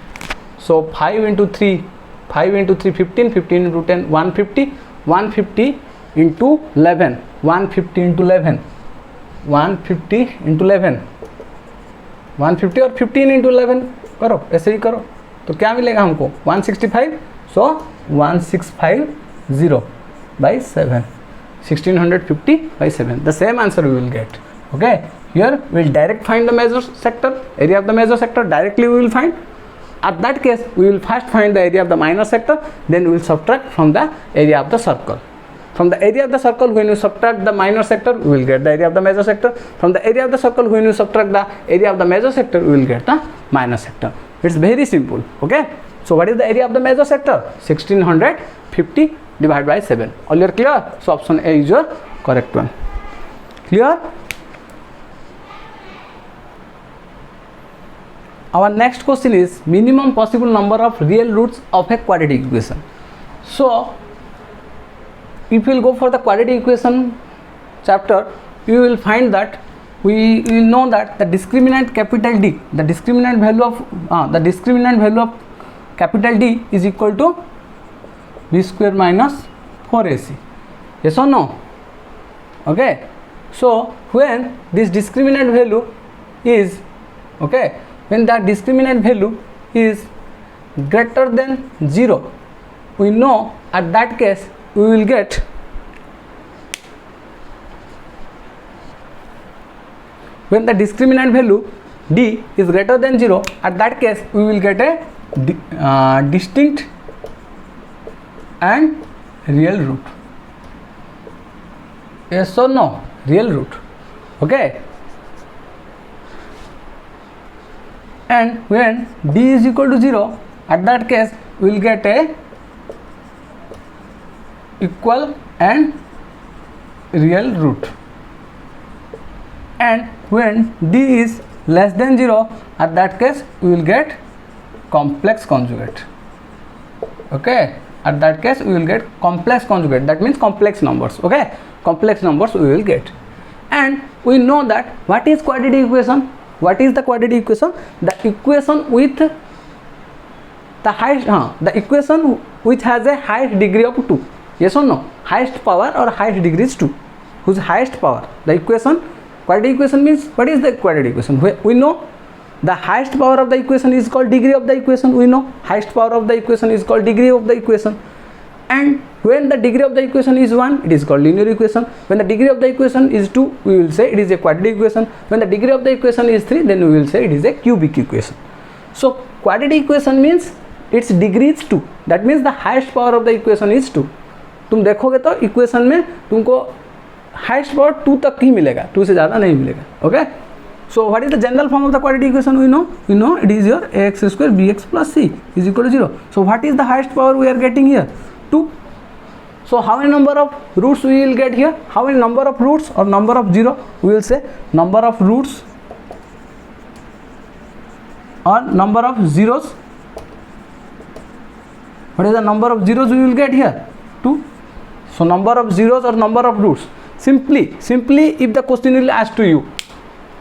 So 5 into 3, 5 into 3 15, 15 into 10 150, 150 into 11, 150 into 11, 150 into 11, 150 और 15 into 11 करो, ऐसे ही करो तो क्या मिलेगा हमको 165. सो 1650 by 7, 1650 by 7. The same answer we will get. Okay, here we will direct find the major sector, area of the major sector directly we will find. At that case we will first find the area of the minor sector, then we will subtract from the area of the circle. From the area of the circle, when you subtract the minor sector, we will get the area of the major sector. From the area of the circle, when you subtract the area of the major sector, we will get the minor sector. It's very simple. Okay. So what is the area of the major sector? 1650 divided by 7. All you are clear? So option A is your correct one. Clear? Our next question is minimum possible number of real roots of a quadratic equation. So if we will go for the quadratic equation chapter, you will find that we will know that the discriminant capital D, the discriminant value of capital D is equal to b square minus 4ac. Yes or no? Okay. So when this discriminant value is, okay, when the discriminant value is greater than 0, we know at that case we will get when the discriminant value D is greater than 0, at that case we will get a distinct and real root. Yes or no? Real root. Okay. And when D is equal to 0, at that case we will get a equal and real root. And when D is less than 0, at that case we will get complex conjugate. Okay, at that case we will get complex conjugate, that means complex numbers. Okay, complex numbers we will get. And we know that what is quadratic equation? What is the quadratic equation? The equation with the highest, the equation which has a highest degree of 2. Yes or no? Highest power or highest degree is 2. Whose highest power? The equation, quadratic equation means, what is the quadratic equation? We know the highest power of the equation is called degree of the equation. We know highest power of the equation is called degree of the equation. And when the degree of the equation is 1, it is called linear equation. When the degree of the equation is 2, we will say it is a quadratic equation. When the degree of the equation is 3, then we will say it is a cubic equation. So quadratic equation means its degree is 2. That means the highest power of the equation is 2. तुम देखोगे तो equation में तुमको highest power 2 तक ही मिलेगा, 2 से ज़्यादा नहीं मिलेगा. Okay. So what is the general form of the quadratic equation? We know it is your ax square bx plus c is equal to 0. So what is the highest power we are getting here? 2. So how many number of roots we will get here? How many number of roots or number of 0? We will say number of roots or number of zeros. What is the number of zeros we will get here? 2. So number of zeros or number of roots. Simply if the question will ask to you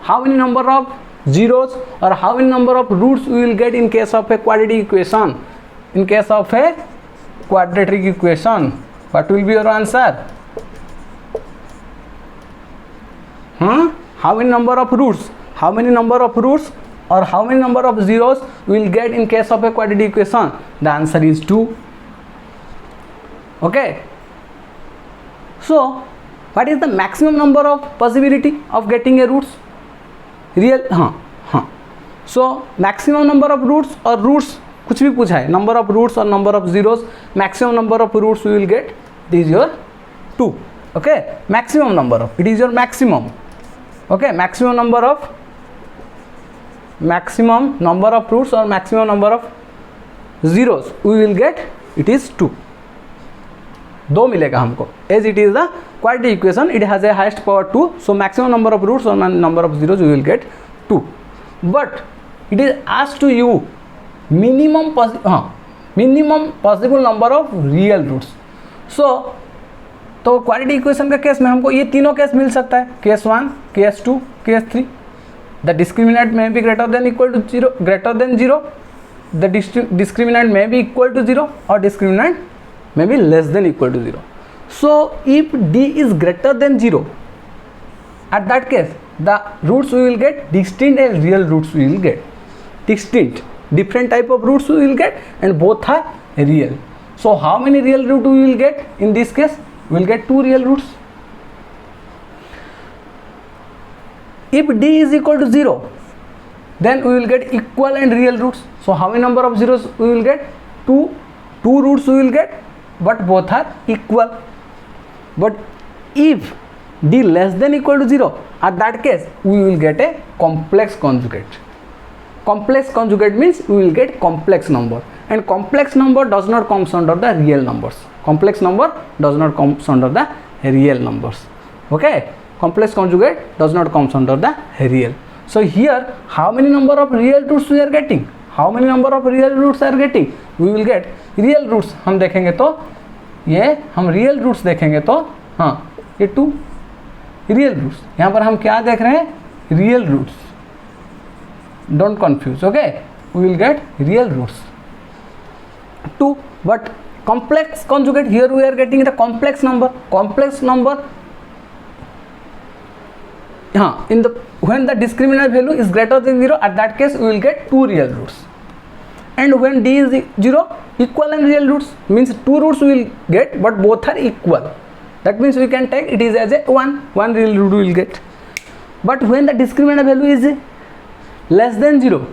how many number of zeros or how many number of roots we will get in case of a quadratic equation, in case of a quadratic equation, what will be your answer? How many number of roots, how many number of roots or how many number of zeros we will get in case of a quadratic equation? The answer is 2. Okay. So what is the maximum number of possibility of getting a roots? Real So maximum number of roots or roots, कुछ भी पूछा है, number of roots or number of zeros, maximum number of roots we will get, this is your 2. Okay, maximum number of, it is your maximum. Okay, maximum number of maximum number of roots or maximum number of zeros, we will get it is 2. 2 मिलेगा हमको, as it is the quadratic equation, it has a highest power 2, so maximum number of roots or number of zeros we will get 2. But it is asked to you minimum possible number of real roots. So तो quadratic equation का case में हमको ये तीनों case मिल सकता है, case 1, case 2, case 3. The discriminant may be greater than equal to 0, greater than 0, the discriminant may be equal to 0 और discriminant may be less than equal to 0. So if d is greater than 0, at that case the roots we will get distinct and real roots we will get. Distinct, different type of roots we will get and both are real. So how many real roots we will get in this case? We will get 2 real roots. If d is equal to 0, then we will get equal and real roots. So how many number of zeros we will get? 2. 2 roots we will get, but both are equal. But if d less than equal to 0, at that case we will get a complex conjugate. Complex conjugate means we will get complex number, and complex number does not comes under the real numbers. Complex number does not comes under the real numbers. Okay, complex conjugate does not comes under the real. So here how many number of real roots we are getting? How many number of real roots are getting? We will get real roots. हम देखेंगे तो ये हम real roots देखेंगे तो हाँ ये 2 real roots. यहाँ पर हम क्या देख रहे हैं? Real roots. Don't confuse. Okay, we will get real roots 2. But complex conjugate, here we are getting the complex number. Complex number, in the when the discriminant value is greater than 0, at that case we will get 2 real roots. And when d is 0, equal and real roots means 2 roots we will get, but both are equal. That means we can take it is as a 1 real root we will get. But when the discriminant value is less than 0,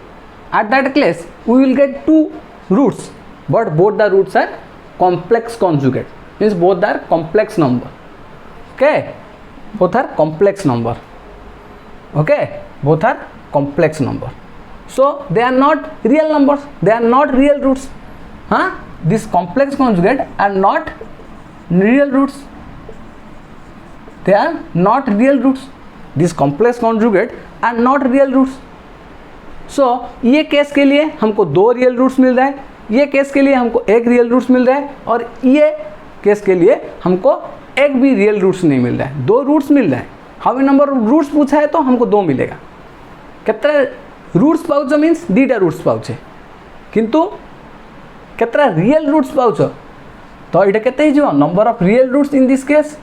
at that case we will get 2 roots, but both the roots are complex conjugate, means both are complex number. Okay, both are complex number. Okay, both are complex number. So they are not real numbers, they are not real roots. This complex conjugate are not real roots, they are not real roots. This complex conjugate are not real roots. So ये case के लिए हमको 2 real roots मिल रहा है, ये case के लिए हमको 1 रियल रूट्स मिल रहा है, और ये केस के लिए हमको 1 भी रियल रूट्स नहीं मिल रहा है, 2 रूट्स मिल रहा है. How many number of roots पूछा है तो हमको 2 मिलेगा. केतरा रूट्स पाउच मीन्स 2टा रूट्स पाउच किंतु केतरा रियल रूट्स पाउच तो ये केते हिजो number of real roots in this case.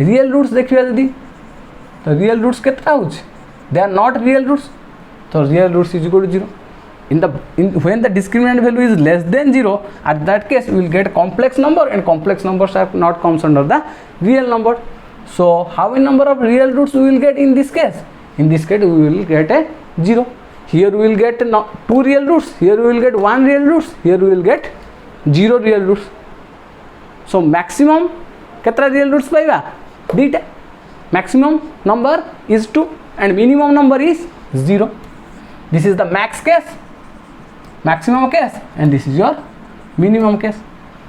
Real roots देखिए जदी तो रियल रूट्स केतरा होछ, they are not real roots. So real roots is equal to 0. When the discriminant value is less than 0, at that case we will get complex number, and complex numbers are not comes under the real number. So how many number of real roots we will get in this case? In this case we will get a 0. Here we will get 2 real roots, here we will get 1 real roots, here we will get 0 real roots. So maximum केतरा real roots पाइबा 2टा. Maximum number is 2 and minimum number is 0. This is the max case, maximum case, and this is your minimum case.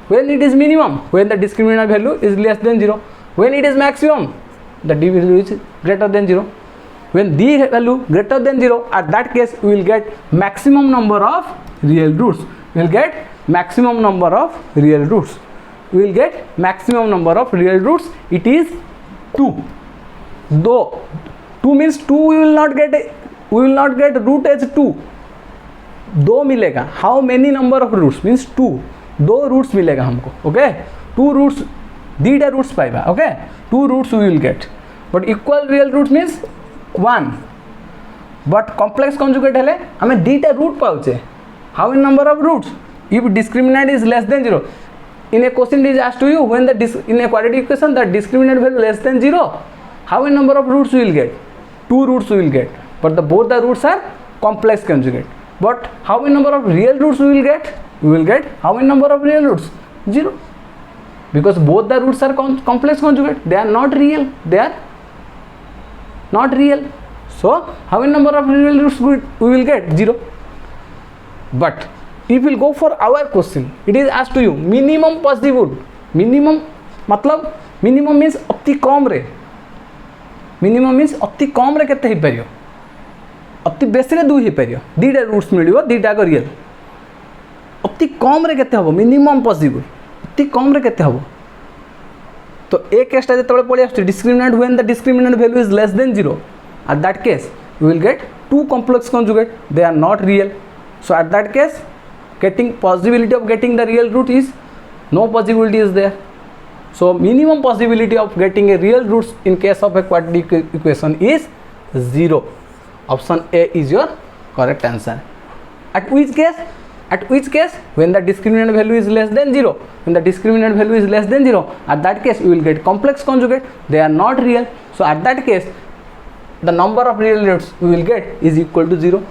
When it is minimum, when the discriminant value is less than 0. When it is maximum, the d value is greater than 0. When d value greater than 0, at that case we will get maximum number of real roots. We will get maximum number of real roots. We will get maximum number of real roots. It is 2. Though 2 means 2 we will not get root as 2. 2 मिलेगा. How many number of roots means 2. 2 roots मिलेगा हमको. Okay, 2 roots 2टा roots पाइबा. Okay, 2 roots we will get, but equal real root means 1. But complex conjugate हेले आमे 2टा root पाउचे. How many number of roots? If discriminant is less than 0, in a question it is asked to you when in a quadratic equation the discriminant value less than 0, how many number of roots we will get? 2 roots we will get, but both the roots are complex conjugate. But how many number of real roots we will get? We will get how many number of real roots? 0, because both the roots are complex conjugate. They are not real, they are not real. So how many number of real roots we will get? 0. But if we will go for our question, it is asked to you minimum possible. Minimum मतलब minimum means अति कम रे, minimum means अति कम रे केते ही परियो, अति बेसी रे 2 ही परियो, दीटा रूट्स मिलियो, दीटा को रियल. अति कम रे केते हबो? Minimum possible. अति कम रे केते हबो? तो ए केसटा जेतबे पळि आछे discriminant when the discriminant value is less than 0, at that case we will get 2 complex conjugate, they are not real. So at that case getting possibility of getting the real root is no possibility is there. So minimum possibility of getting a real roots in case of a quadratic equation is 0. Option A is your correct answer. At which case? At which case? When the discriminant value is less than 0. When the discriminant value is less than 0, at that case you will get complex conjugate, they are not real. So at that case the number of real roots we will get is equal to 0.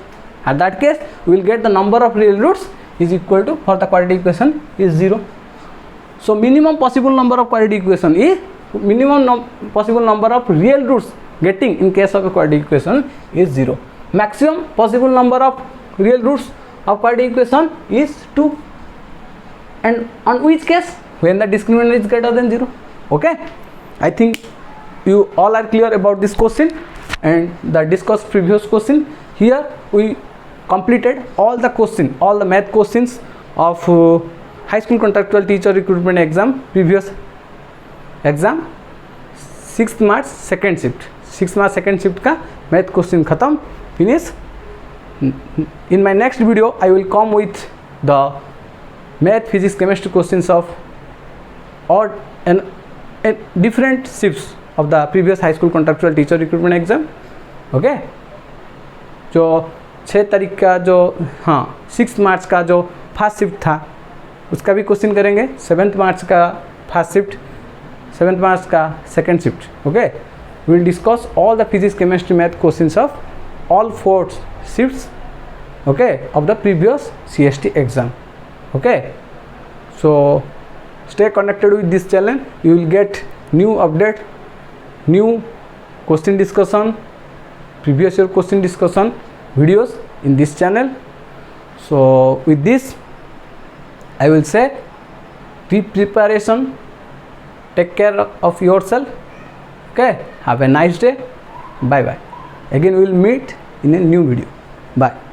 At that case we will get the number of real roots is equal to, for the quadratic equation, is 0. So minimum possible number of quadratic equation is possible number of real roots getting in case of a quadratic equation is 0. Maximum possible number of real roots of quadratic equation is 2. And on which case? When the discriminant is greater than 0. Okay, I think you all are clear about this question and the discussed previous question. Here we completed all the question, all the math questions of high school contractual teacher recruitment exam, previous exam, 6th March second shift. 6th March second shift का math question खत्म, finish. In my next video I will come with the math, physics, chemistry questions of odd and different shifts of the previous high school contractual teacher recruitment exam. Okay, जो 6 तारीख का जो 6 मार्च का जो first shift था उसका भी question करेंगे. 7 मार्च का फर्स्ट शिफ्ट, 7 मार्च का second shift. Okay, we will discuss all the physics, chemistry, math questions of all 4 shifts, okay, of the previous CST exam. Okay, so stay connected with this channel. You will get new update, new question discussion, previous year question discussion videos in this channel. So with this I will say preparation, take care of yourself. Okay, have a nice day. Bye bye. Again we will meet in a new video. Bye.